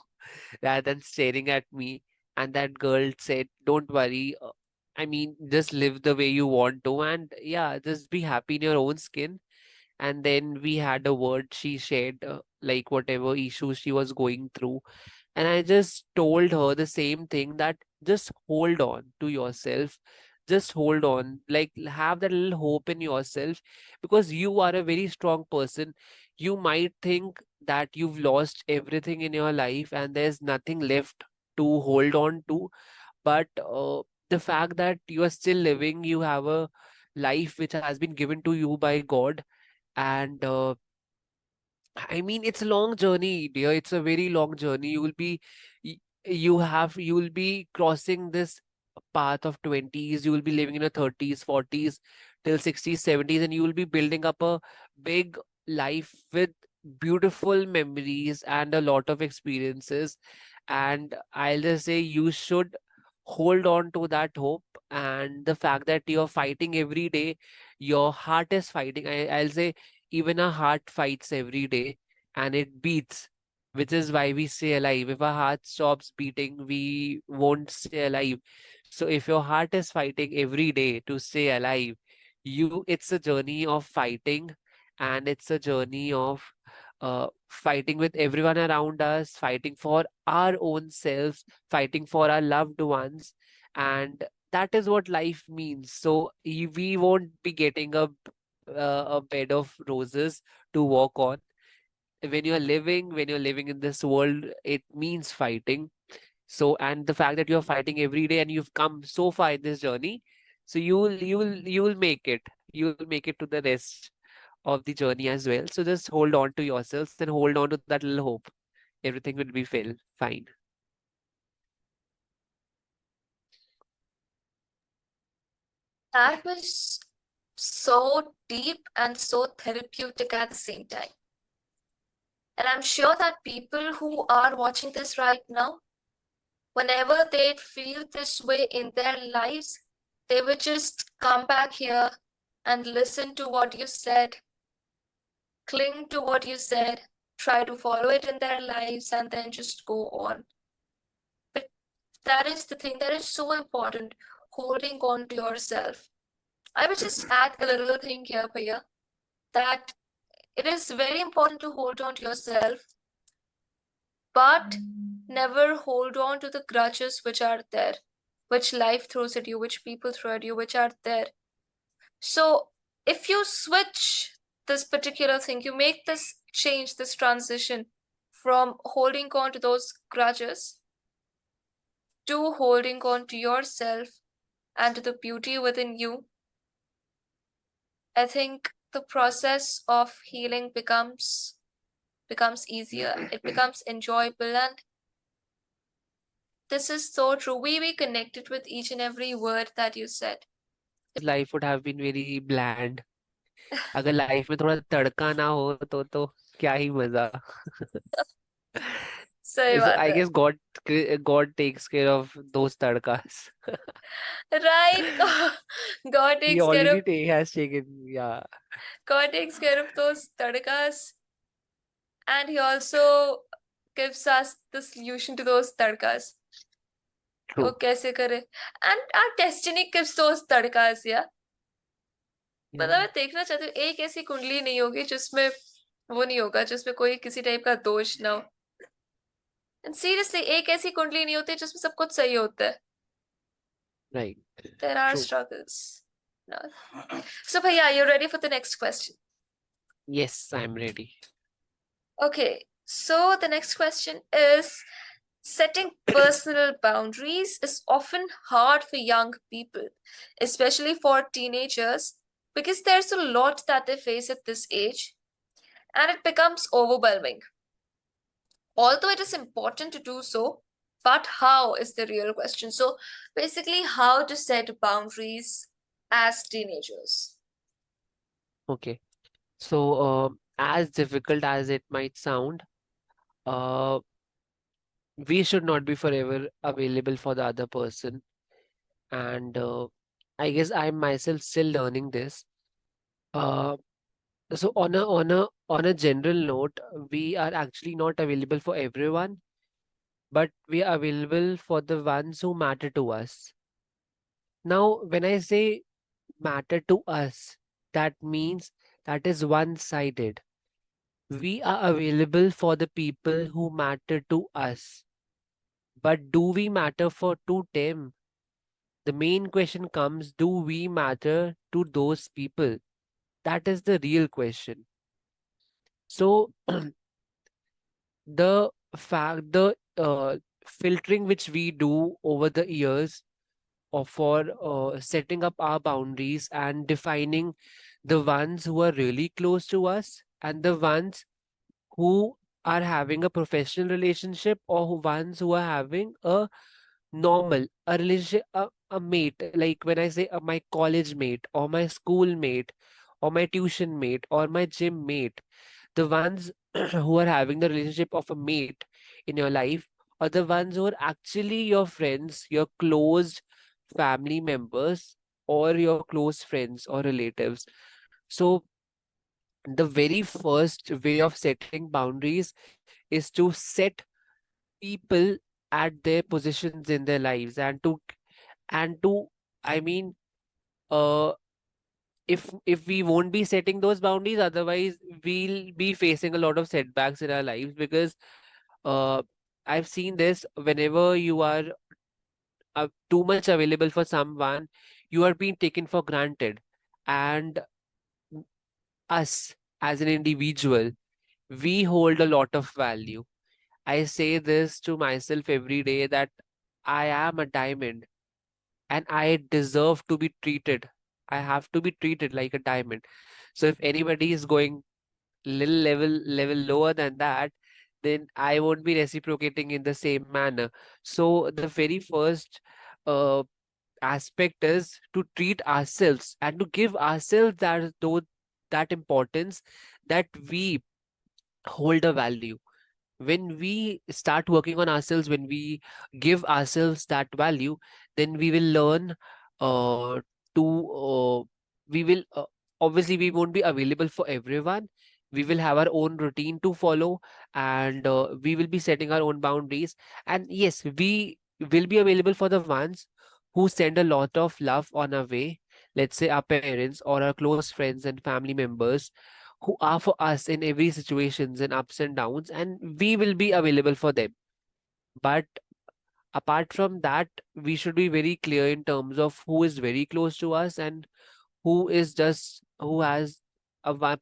rather than staring at me. And that girl said, don't worry, I mean, just live the way you want to, and yeah, just be happy in your own skin. And then we had a word. She shared like whatever issues she was going through, and I just told her the same thing, that just hold on to yourself. Just hold on. Like, have that little hope in yourself, because you are a very strong person. You might think that you've lost everything in your life and there's nothing left to hold on to. But the fact that you are still living, you have a life which has been given to you by God. And I mean, it's a long journey, dear. It's a very long journey. Y- you will be crossing this path of 20s. You will be living in your 30s, 40s, till 60s, 70s, and you will be building up a big life with beautiful memories and a lot of experiences. And I'll just say you should hold on to that hope, and the fact that you're fighting every day, your heart is fighting. I'll say even our heart fights every day, and it beats, which is why we stay alive. If our heart stops beating, we won't stay alive. So if your heart is fighting every day to stay alive, it's a journey of fighting, and it's a journey of fighting with everyone around us, fighting for our own selves, fighting for our loved ones. And that is what life means. So we won't be getting a bed of roses to walk on. When you're living in this world, it means fighting. So, and the fact that you're fighting every day and you've come so far in this journey, so you'll make it. You'll make it to the rest of the journey as well. So just hold on to yourselves and hold on to that little hope. Everything will be fine. That was so deep and so therapeutic at the same time. And I'm sure that people who are watching this right now, whenever they feel this way in their lives, they would just come back here and listen to what you said, cling to what you said, try to follow it in their lives, and then just go on. But that is the thing that is so important, holding on to yourself. I would just add a little thing here, Priya, that it is very important to hold on to yourself, but never hold on to the grudges which are there, which life throws at you, which people throw at you, which are there. So if you switch this particular thing, you make this change, this transition from holding on to those grudges to holding on to yourself and to the beauty within you, I think the process of healing becomes easier. It becomes enjoyable, and this is so true. We connected with each and every word that you said. Life would have been very bland. अगर life में थोड़ा तड़का ना हो तो क्या ही मजा. सही So बात I है. guess God takes care of those tadkas. Right. God He takes care of already has taken, yeah, God takes care of those tadkas, and he also gives us the solution to those tadkas. वो true. कैसे करे? And our destiny gives those tadkas, yeah. मतलब Yeah, मैं देखना चाहती हूँ एक ऐसी कुंडली नहीं होगी जिसमें वो नहीं होगा, जिसमें कोई किसी टाइप का दोष ना हो. एंड सीरियसली एक ऐसी कुंडली नहीं होती जिसमें सब कुछ सही होता है. right. There are True. struggles. No. So भैया, you ready for the next question? Yes, I'm ready. Okay, so the next question is, setting personal boundaries is often hard for young people, especially for teenagers, because there's a lot that they face at this age and it becomes overwhelming. Although it is important to do so, but how is the real question. So basically, how to set boundaries as teenagers. Okay. So, as difficult as it might sound, uh, we should not be forever available for the other person. And I guess I'm myself still learning this. Uh, so on a general note, we are actually not available for everyone, but we are available for the ones who matter to us. Now, when I say matter to us, that means that is one-sided. We are available for the people who matter to us. But do we matter for to them? The main question comes, do we matter to those people? That is the real question. So the filtering which we do over the years or for setting up our boundaries and defining the ones who are really close to us and the ones who are having a professional relationship or ones who are having a normal a relationship a mate, like when I say my college mate or my school mate or my tuition mate or my gym mate, the ones who are having the relationship of a mate in your life are the ones who are actually your friends, your close family members or your close friends or relatives. So the very first way of setting boundaries is to set people at their positions in their lives and to I mean uh if we won't be setting those boundaries, otherwise we'll be facing a lot of setbacks in our lives because uh I've seen this whenever you are too much available for someone, you are being taken for granted. And us as an individual, we hold a lot of value. I say this to myself every day that I am a diamond and I deserve to be treated. I have to be treated like a diamond. So if anybody is going level lower than that, then I won't be reciprocating in the same manner. So the very first uh, aspect is to treat ourselves and to give ourselves that importance that we hold a value. When we start working on ourselves, when we give ourselves that value, then we will learn to we will obviously we won't be available for everyone. We will have our own routine to follow, and we will be setting our own boundaries. And yes, we will be available for the ones who send a lot of love on our way, let's say our parents or our close friends and family members who are for us in every situations and ups and downs, and we will be available for them. But apart from that, we should be very clear in terms of who is very close to us and who is just who has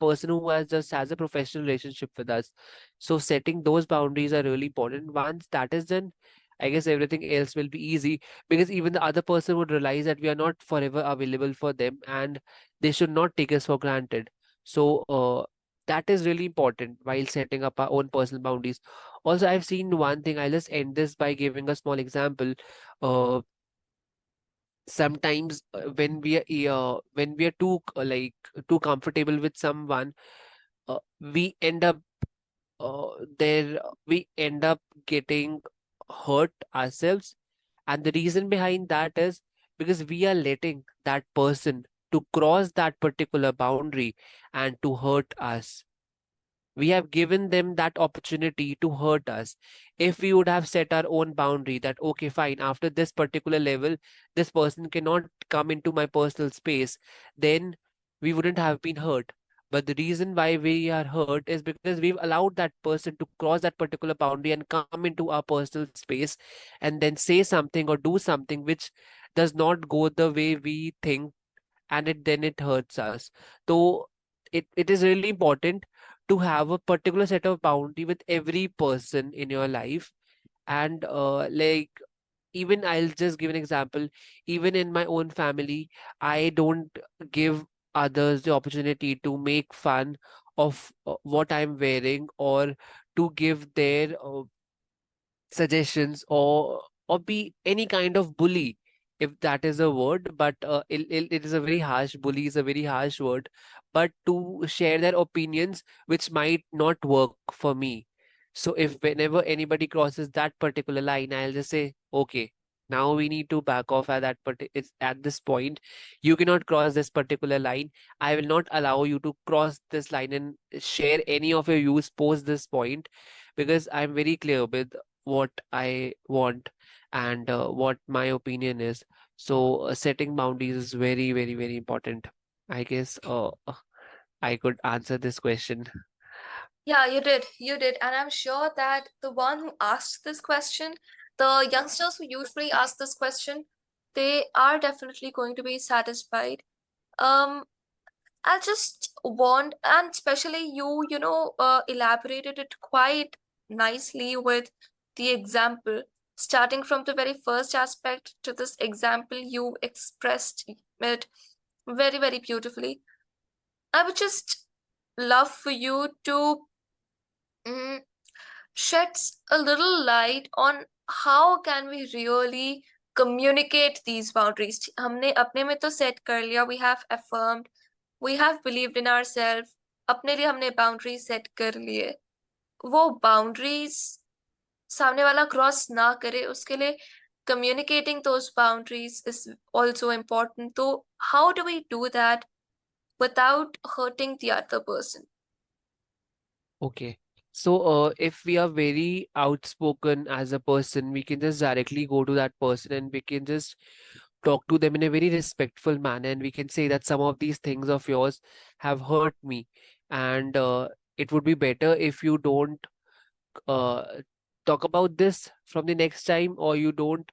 person who has just has a professional relationship with us. So setting those boundaries are really important. Once that is done, I guess everything else will be easy, because even the other person would realize that we are not forever available for them and they should not take us for granted. So that is really important while setting up our own personal boundaries. Also, I've seen one thing. I'll just end this by giving a small example. uh, Sometimes when we are too like too comfortable with someone, we end up there we end up getting hurt ourselves. And the reason behind that is because we are letting that person to cross that particular boundary and to hurt us. We have given them that opportunity to hurt us. If we would have set our own boundary that, okay, fine, after this particular level, this person cannot come into my personal space, then we wouldn't have been hurt. But the reason why we are hurt is because we've allowed that person to cross that particular boundary and come into our personal space and then say something or do something which does not go the way we think, and it hurts us. So it is really important to have a particular set of boundary with every person in your life. And like, even I'll just give an example. Even in my own family, I don't give others the opportunity to make fun of what I'm wearing, or to give their suggestions, or be any kind of bully, if that is a word. But it is a very harsh, bully is a very harsh word, but to share their opinions which might not work for me. So if whenever anybody crosses that particular line, I'll just say, okay, now we need to back off at it's at this point. You cannot cross this particular line. I will not allow you to cross this line and share any of your views post this point, because I'm very clear with what I want and what my opinion is. So setting boundaries is very, very, very important. I guess I could answer this question. Yeah, you did. You did. And I'm sure that the one who asked this question, the youngsters who usually ask this question, they are definitely going to be satisfied. Um, I just want, and especially elaborated it quite nicely with the example, starting from the very first aspect to this example, you expressed it very, very beautifully. I would just love for you to mm, sheds a little light on how can we really communicate these boundaries. हमने अपने में तो set कर लिया, we have affirmed, we have believed in ourselves, अपने लिए हमने boundaries set कर लिए. वो boundaries सामने वाला cross ना करे, उसके लिए communicating those boundaries is also important. So how do we do that without hurting the other person? Okay. So, if we are very outspoken as a person, we can just directly go to that person and we can just talk to them in a very respectful manner, and we can say that some of these things of yours have hurt me, and it would be better if you don't uh, talk about this from the next time, or you don't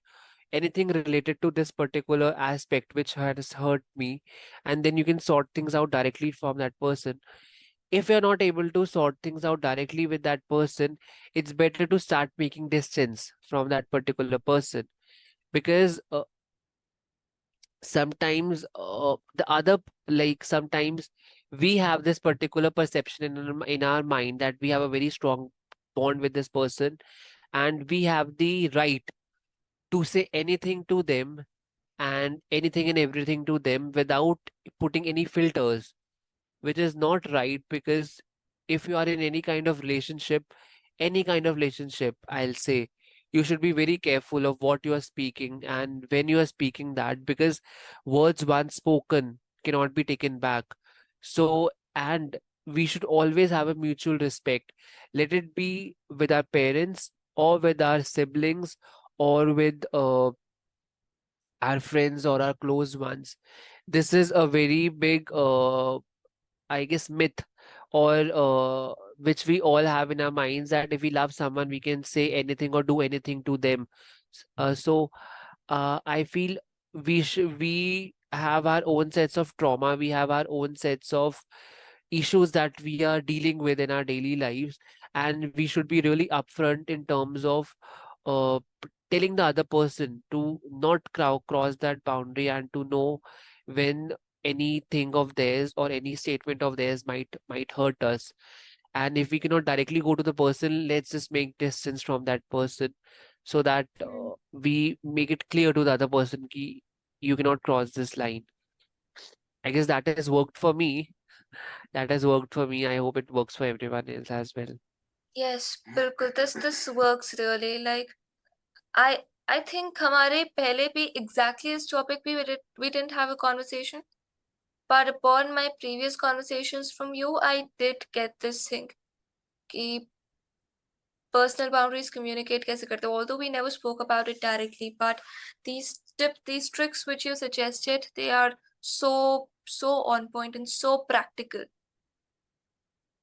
anything related to this particular aspect which has hurt me, and then you can sort things out directly from that person. If you're not able to sort things out directly with that person, it's better to start making distance from that particular person, because sometimes sometimes we have this particular perception in our mind that we have a very strong bond with this person, and we have the right to say anything to them and anything and everything to them without putting any filters, which is not right. Because if you are in any kind of relationship, I'll say, you should be very careful of what you are speaking and when you are speaking that, because words once spoken cannot be taken back. So, and we should always have a mutual respect. Let it be with our parents or with our siblings or with our friends or our close ones. This is a very big I guess myth, or which we all have in our minds, that if we love someone, we can say anything or do anything to them. I feel we have our own sets of trauma, we have our own sets of issues that we are dealing with in our daily lives, and we should be really upfront in terms of telling the other person to not cross that boundary, and to know when anything of theirs or any statement of theirs might hurt us. And if we cannot directly go to the person, let's just make distance from that person, so that we make it clear to the other person ki you cannot cross this line. I guess that has worked for me. That has worked for me. I hope it works for everyone else as well. Yes, बिल्कुल. This works really. Like I think हमारे पहले भी exactly इस topic पे we didn't have a conversation. But upon my previous conversations from you, I did get this thing कि personal boundaries communicate कैसे करते हो. Although we never spoke about it directly, but these tricks which you suggested, they are so on point and so practical.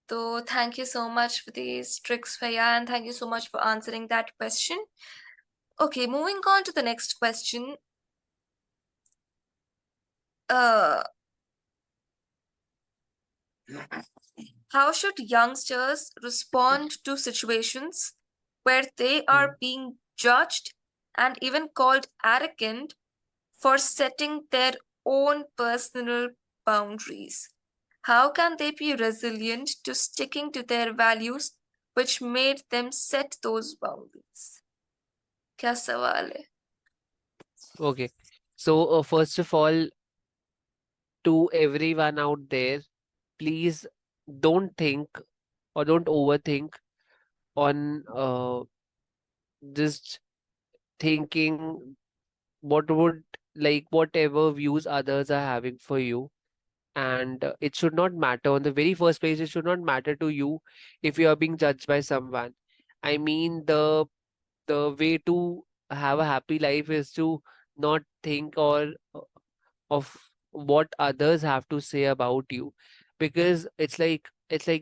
So thank you so much for these tricks, Faya, and thank you so much for answering that question. Okay, moving on to the next question. Uh, how should youngsters respond to situations where they Mm. are being judged and even called arrogant for setting their own personal boundaries? How can they be resilient to sticking to their values which made them set those boundaries? क्या सवाल है? Okay. So, first of all, to everyone out there, please don't think or don't overthink on just thinking what would like whatever views others are having for you. And it should not matter on the very first place, it should not matter to you if you are being judged by someone. I mean, the way to have a happy life is to not think or of what others have to say about you, because it's like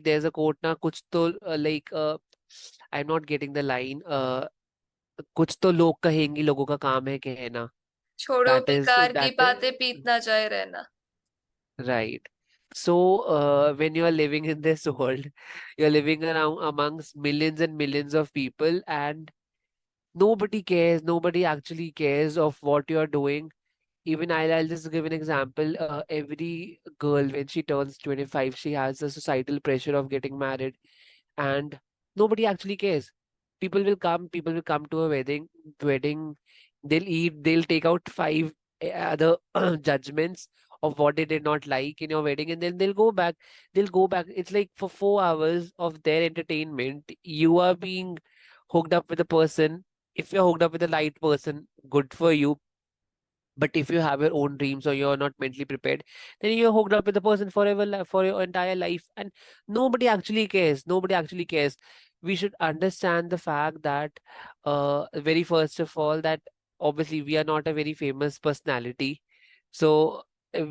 there's a quote na kuch to I'm not getting the line. कुछ तो लोग कहेंगे लोगों का काम है कहना. छोड़ो that is बेकार की that बातें पीतना जाए रहना. Right. So, when you are living in this world, you're living around amongst millions and millions of people, and nobody cares. Nobody actually cares of what you're doing. Even I'll just give an example. Every girl, when she turns 25, she has the societal pressure of getting married, and nobody actually cares. People will come to a wedding, they'll eat, they'll take out five other judgments of what they did not like in your wedding, and then they'll go back. It's like for 4 hours of their entertainment, you are being hooked up with a person. If you're hooked up with a light person, good for you. But if you have your own dreams or you're not mentally prepared, then you're hooked up with the person forever, for your entire life, and nobody actually cares. Nobody actually cares. We should understand the fact that, very first of all, that obviously we are not a very famous personality. So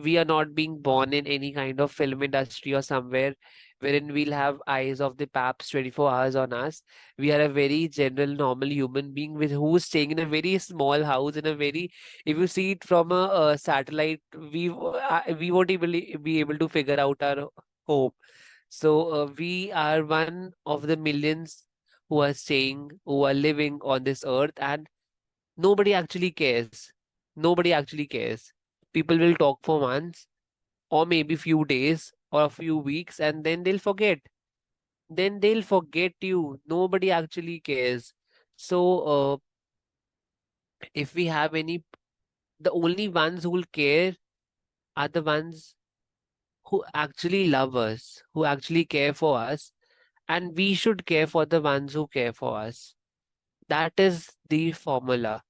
we are not being born in any kind of film industry or somewhere wherein we'll have eyes of the paps 24 hours on us. We are a very general, normal human being with who's staying in a very small house in a very, if you see it from a satellite, we won't be able to figure out our home. So we are one of the millions who are staying, who are living on this earth, and nobody actually cares. Nobody actually cares. People will talk for months, or maybe few days or a few weeks, and then they'll forget. Then they'll forget you. Nobody actually cares. So if we have any, the only ones who will care are the ones who actually love us, who actually care for us, and we should care for the ones who care for us. That is the formula.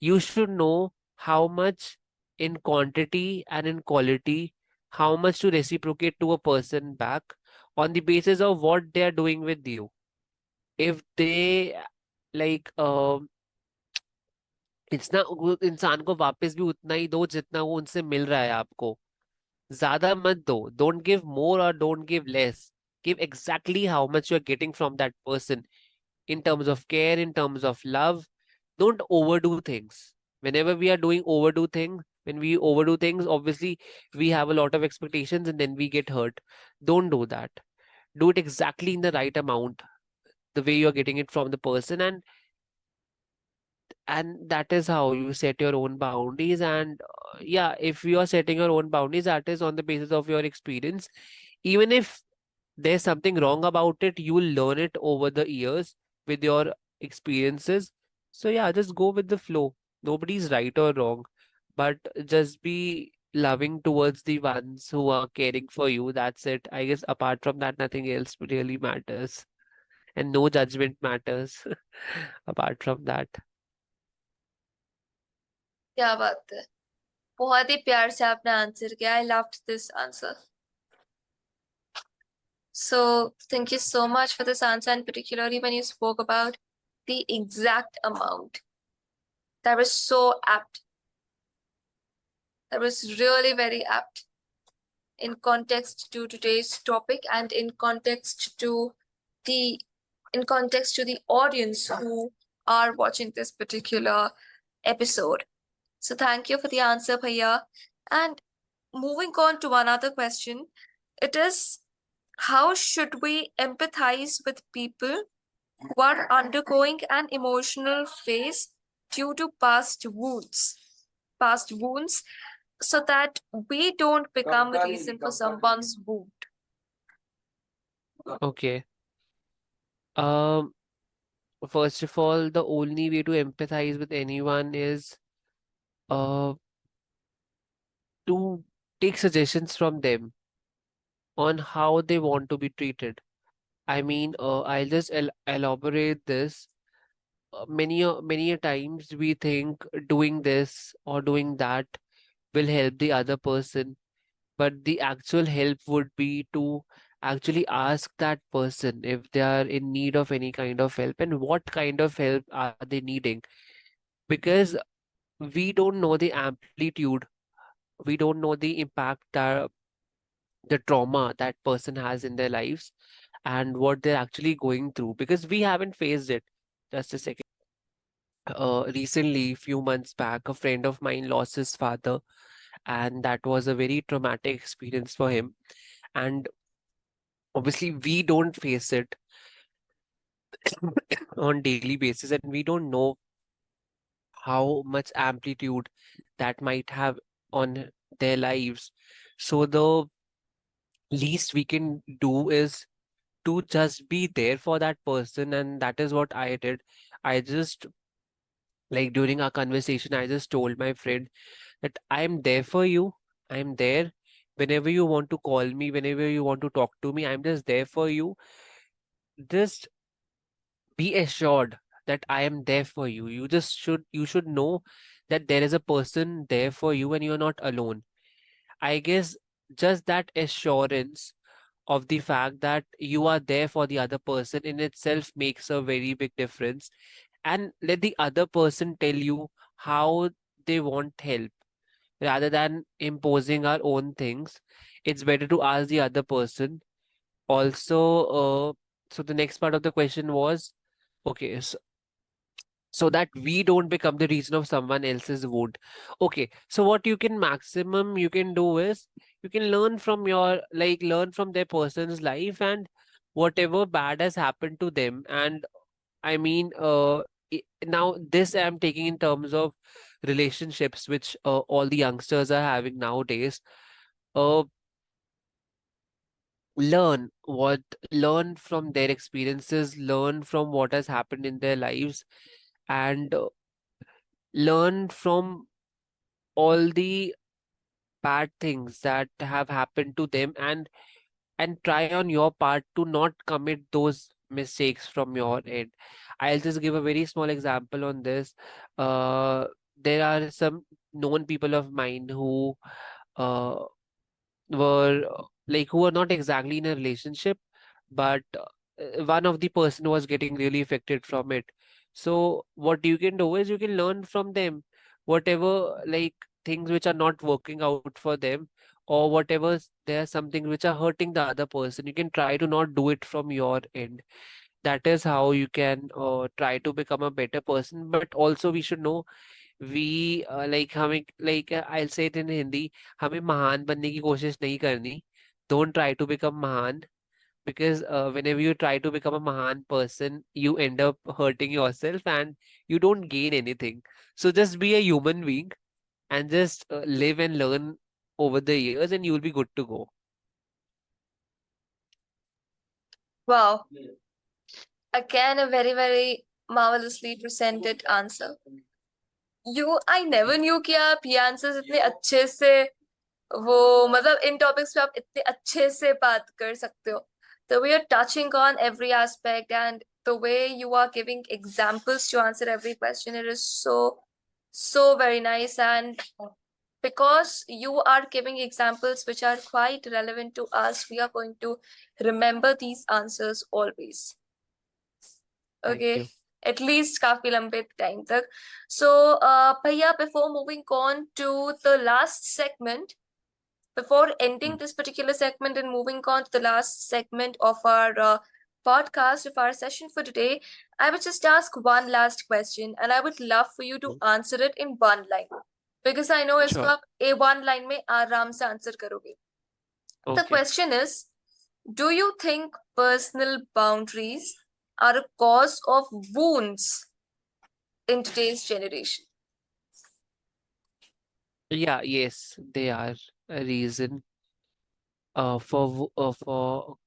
You should know how much in quantity and in quality, how much to reciprocate to a person back on the basis of what they are doing with you. If they like इतना इंसान को वापस भी उतना ही दो जितना वो उनसे मिल रहा है आपको. Zada mat do. Don't give more or don't give less. Give exactly how much you're getting from that person in terms of care, in terms of love. Don't overdo things. Whenever we are doing overdo things, when we overdo things, obviously we have a lot of expectations and then we get hurt. Don't do that. Do it exactly in the right amount, the way you're getting it from the person, and that is how you set your own boundaries. And yeah, if you are setting your own boundaries, that is on the basis of your experience. Even if there's something wrong about it, you will learn it over the years with your experiences. So yeah, just go with the flow. Nobody's right or wrong, but just be loving towards the ones who are caring for you. That's it. I guess apart from that, nothing else really matters. and no judgment matters apart from that. क्या बात है, बहुत ही प्यार से आपने answer किया. I loved this answer. So thank you so much for this answer, and particularly when you spoke about the exact amount. That was so apt. That was really very apt in context to today's topic, and in context to the audience who are watching this particular episode. So thank you for the answer, Bhaiya. And moving on to one other question, it is, how should we empathize with people who are undergoing an emotional phase due to past wounds? Past wounds, so that we don't become a reason for someone's wound. Okay. Um, First of all, the only way to empathize with anyone is uh to take suggestions from them on how they want to be treated. I mean, I'll just elaborate this. Many a times we think doing this or doing that will help the other person, but the actual help would be to actually ask that person if they are in need of any kind of help and what kind of help are they needing. Because we don't know the amplitude, we don't know the impact that the trauma that person has in their lives and what they're actually going through because we haven't faced it. Just a second. Recently, few months back, a friend of mine lost his father, and that was a very traumatic experience for him. And obviously, we don't face it on daily basis, and we don't know how much amplitude that might have on their lives. So the least we can do is to just be there for that person, and that is what I did. I just like during our conversation, I just told my friend that I'm there for you. I'm there whenever you want to call me, whenever you want to talk to me. I'm just there for you. Just be assured that I am there for you. You should know that there is a person there for you and you're not alone. I guess just that assurance of the fact that you are there for the other person in itself makes a very big difference. And let the other person tell you how they want help rather than imposing our own things. It's better to ask the other person. Also, so the next part of the question was okay, so that we don't become the reason of someone else's wound. Okay, so what you can maximum you can do is you can learn from your learn from their person's life and whatever bad has happened to them. And I mean, now this I'm taking in terms of relationships, which all the youngsters are having nowadays. Uh, learn from their experiences, learn from what has happened in their lives, and learn from all the bad things that have happened to them, and try on your part to not commit those mistakes from your end. I'll just give a very small example on this. There are some known people of mine who uh, were who were not exactly in a relationship, but one of the person was getting really affected from it. So what you can do is you can learn from them, whatever things which are not working out for them, or whatever there are some things which are hurting the other person, you can try to not do it from your end. That is how you can try to become a better person. But also we should know we हमें I'll say it in Hindi, हमें महान बनने की कोशिश नहीं करनी. Don't try to become महान, because whenever you try to become a mahan person, you end up hurting yourself and you don't gain anything. So just be a human being and just live and learn over the years, and you'll be good to go. Wow. Again, a very, very marvelously presented answer. I never knew कि आप ये answers इतने अच्छे से, वो मतलब इन topics पे आप इतने अच्छे से बात कर सकते हो. The way you're touching on every aspect and the way you are giving examples to answer every question, it is so very nice. And because you are giving examples which are quite relevant to us, we are going to remember these answers always. Thank Okay, you. at least काफी लंबे time तक. So भैया, before moving on to the last segment, before ending Mm. this particular segment and moving on to the last segment of our podcast, of our session for today, I would just ask one last question and I would love for you to Mm. answer it in one line. Because I know इसको Sure. आप a one line में आराम से answer करोगे. The Okay. question is, do you think personal boundaries are a cause of wounds in today's generation? Yeah, yes, they are a reason for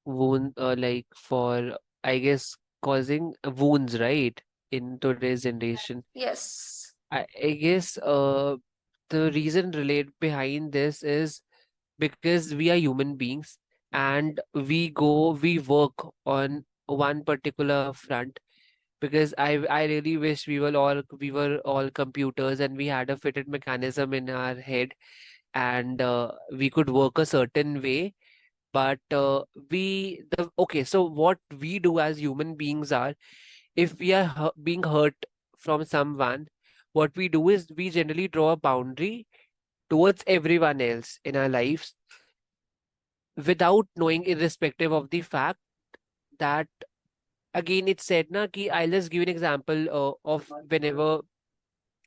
wound like for I guess causing wounds, right, in today's generation. Yes. I guess the reason relate behind this is because we are human beings and we work on one particular front, because I really wish we were all computers and we had a fitted mechanism in our head, and we could work a certain way. But okay, so what we do as human beings are, if we are being hurt from someone, what we do is we generally draw a boundary towards everyone else in our lives without knowing, irrespective of the fact that, again, it's said na ki, I'll just give an example of whenever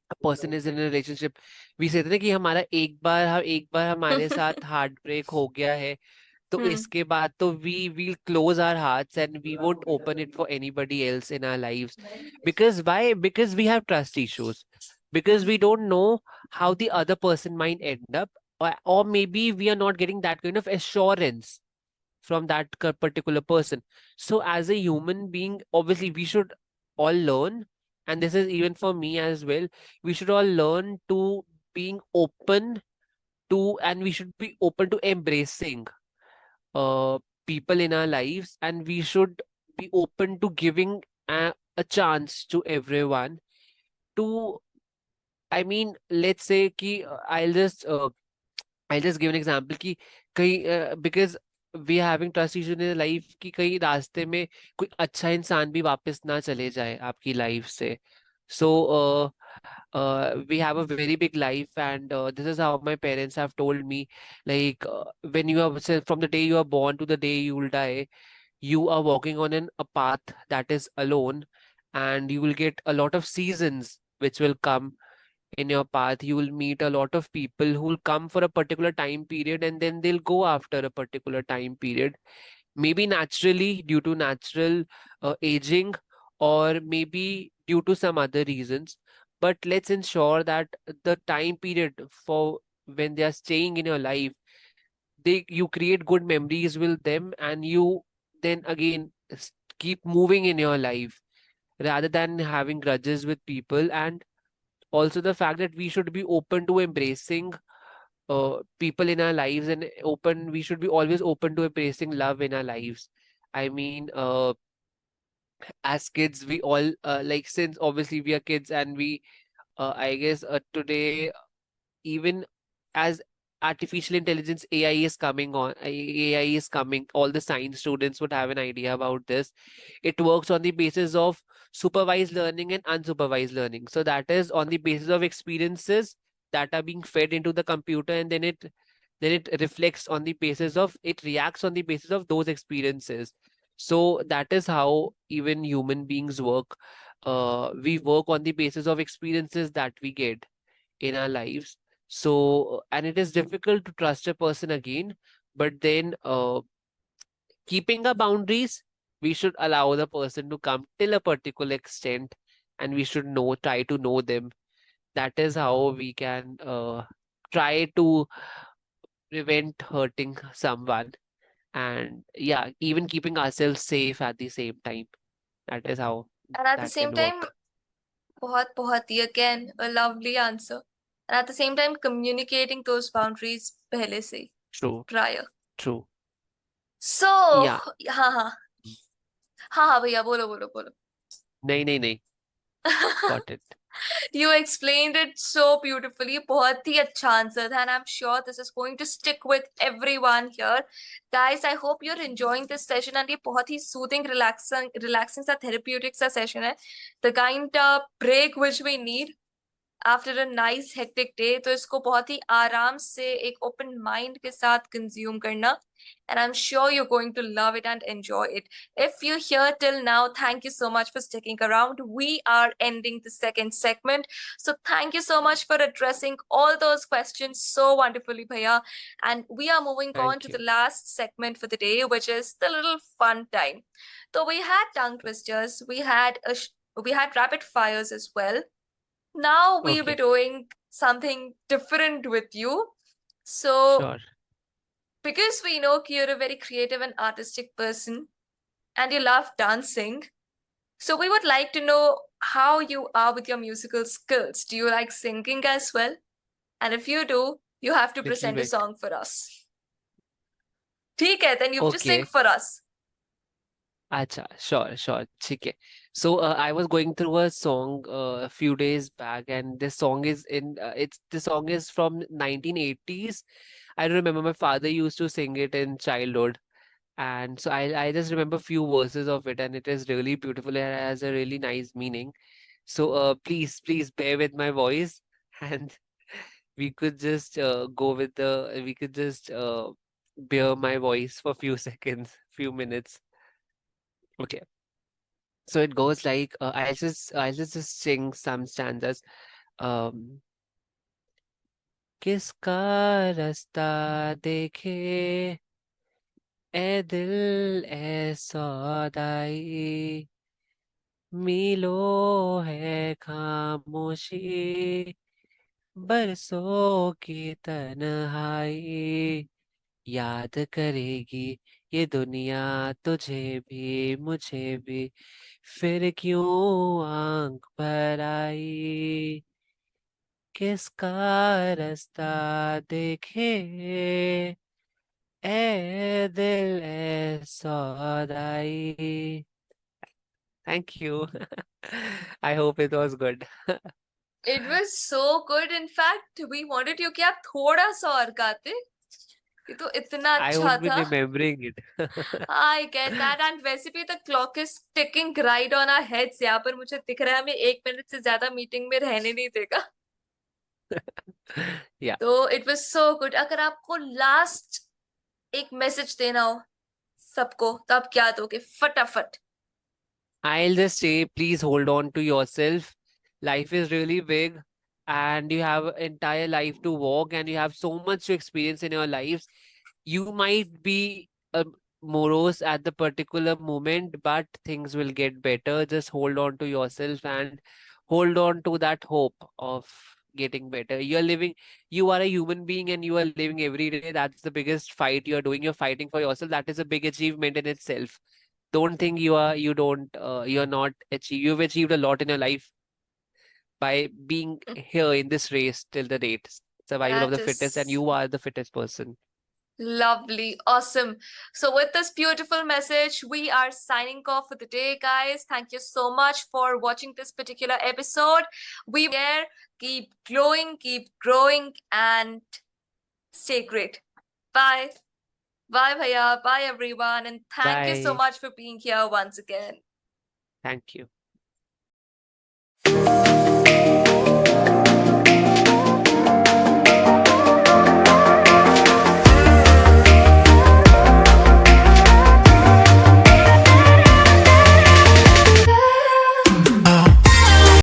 a person is in a relationship, we say ना कि हमारा एक बार हमारे साथ heart break हो गया है, तो Hmm. इसके बाद तो we will close our hearts and we won't open it for anybody else in our lives. Because why? Because we have trust issues. Because we don't know how the other person might end up, or maybe we are not getting that kind of assurance from that particular person. So, as a human being, obviously, we should all learn, and this is even for me as well. We should all learn to being open to, and we should be open to embracing uh, people in our lives, and we should be open to giving a chance to everyone to, I mean, let's say कि I'll just give an example कि कहीं because we are having trust issues in life कि कहीं रास्ते में कोई अच्छा इंसान भी वापस ना चले जाए आपकी लाइफ से. So we have a very big life, and this is how my parents have told me, like when you are from the day you are born to the day you will die, you are walking on a path that is alone, and you will get a lot of seasons which will come in your path. You will meet a lot of people who will come for a particular time period and then they'll go after a particular time period, maybe naturally due to natural aging, or maybe due to some other reasons. But let's ensure that the time period for when they are staying in your life, they you create good memories with them, and you then again keep moving in your life rather than having grudges with people. And also the fact that we should be open to embracing people in our lives, and open we should be always open to embracing love in our lives. I mean, as kids we all like, since obviously we are kids, and we I guess today, even as artificial intelligence, AI is coming on, AI is coming, all the science students would have an idea about this. It works on the basis of supervised learning and unsupervised learning. So that is on the basis of experiences that are being fed into the computer, and then it reflects on the basis of, it reacts on the basis of those experiences. So that is how even human beings work. We work on the basis of experiences that we get in our lives. So, and it is difficult to trust a person again, but then keeping our boundaries, we should allow the person to come till a particular extent, and we should try to know them. That is how we can try to prevent hurting someone, and yeah, even keeping ourselves safe at the same time. That is how And at the that same can time, work. बहुत ही, again a lovely answer. And at the same time, communicating those boundaries पहले से, True, prior. true. So, Yeah. हाँ हाँ हाँ हाँ भैया, बोलो बोलो बोलो. नहीं नहीं नहीं. Got it. You explained it so beautifully. बहुत ही अच्छा आंसर था, and I'm sure this is going to stick with everyone here. Guys, I hope you're enjoying this session, and ये बहुत ही soothing, relaxing सा therapeutic सा session है. The kind of break which we need after a nice hectic day. तो इसको बहुत ही आराम से एक ओपन माइंड के साथ कंज्यूम करना, and I am sure you going to love it and enjoy it. If you here till now, thank you so much for sticking around. We are ending the second segment, so thank you so much for addressing all those questions so wonderfully, Bhaiya. And we are moving on Thank to you. the last segment for the day, which is the little fun time. So we had tongue twisters, we had rapid fires as well. Now we'll be Okay. doing something different with you. So, Sure. because we know you're a very creative and artistic person and you love dancing, so we would like to know how you are with your musical skills. Do you like singing as well? And if you do, you have to Little present a bit. song for us. ठीक है, then you just sing Okay. for us. Acha, sure, sure. ठीक है. So I was going through a song a few days back, and this song is the song is from 1980s. I remember my father used to sing it in childhood, and so I just remember few verses of it, and it is really beautiful and has a really nice meaning. So please bear with my voice, and we could just we could just bear my voice for few seconds, few minutes. Okay. So it goes like I'll just sing some stanzas. Um, किसका रास्ता देखे ए दिल ए सौदाई मिलो है खामोशी बरसों की तन्हाई याद करेगी ये दुनिया तुझे भी मुझे भी फिर क्यों आंख भर आई किसका रास्ता देखे ए दिल ए सौदाई. Thank you. I hope it was good. It was so good. In fact, we wanted you कि आप थोड़ा सा और गाते. ये तो इतना I अच्छा would be था. remembering it. I get that. And वैसे भी the clock is ticking right on our heads. यहाँ पर मुझे दिख रहा है हमें 1 मिनट से ज्यादा मीटिंग में रहने नहीं देगा. Yeah. तो it was so good. अगर आपको लास्ट एक मैसेज देना हो सबको, तो आप क्या दोगे फटाफट? I'll just say, please hold on to yourself. Life is really big, and you have an entire life to walk, and you have so much to experience in your lives. You might be morose at the particular moment, but things will get better. Just hold on to yourself and hold on to that hope of getting better. You are a human being and you are living every day. That's the biggest fight you're doing. You're fighting for yourself. That is a big achievement in itself. Don't think you're not achieve you've achieved a lot in your life by being here in this race till the date. Survival of That the fittest, and is you are the fittest person. lovely, awesome. So, with this beautiful message, we are signing off for the day, guys. Thank you so much for watching this particular episode. We care, keep glowing, keep growing, and stay great. Bye. Bye, Bhaiya. Bye, everyone. And thank you so Bye. much for being here once again. Thank you.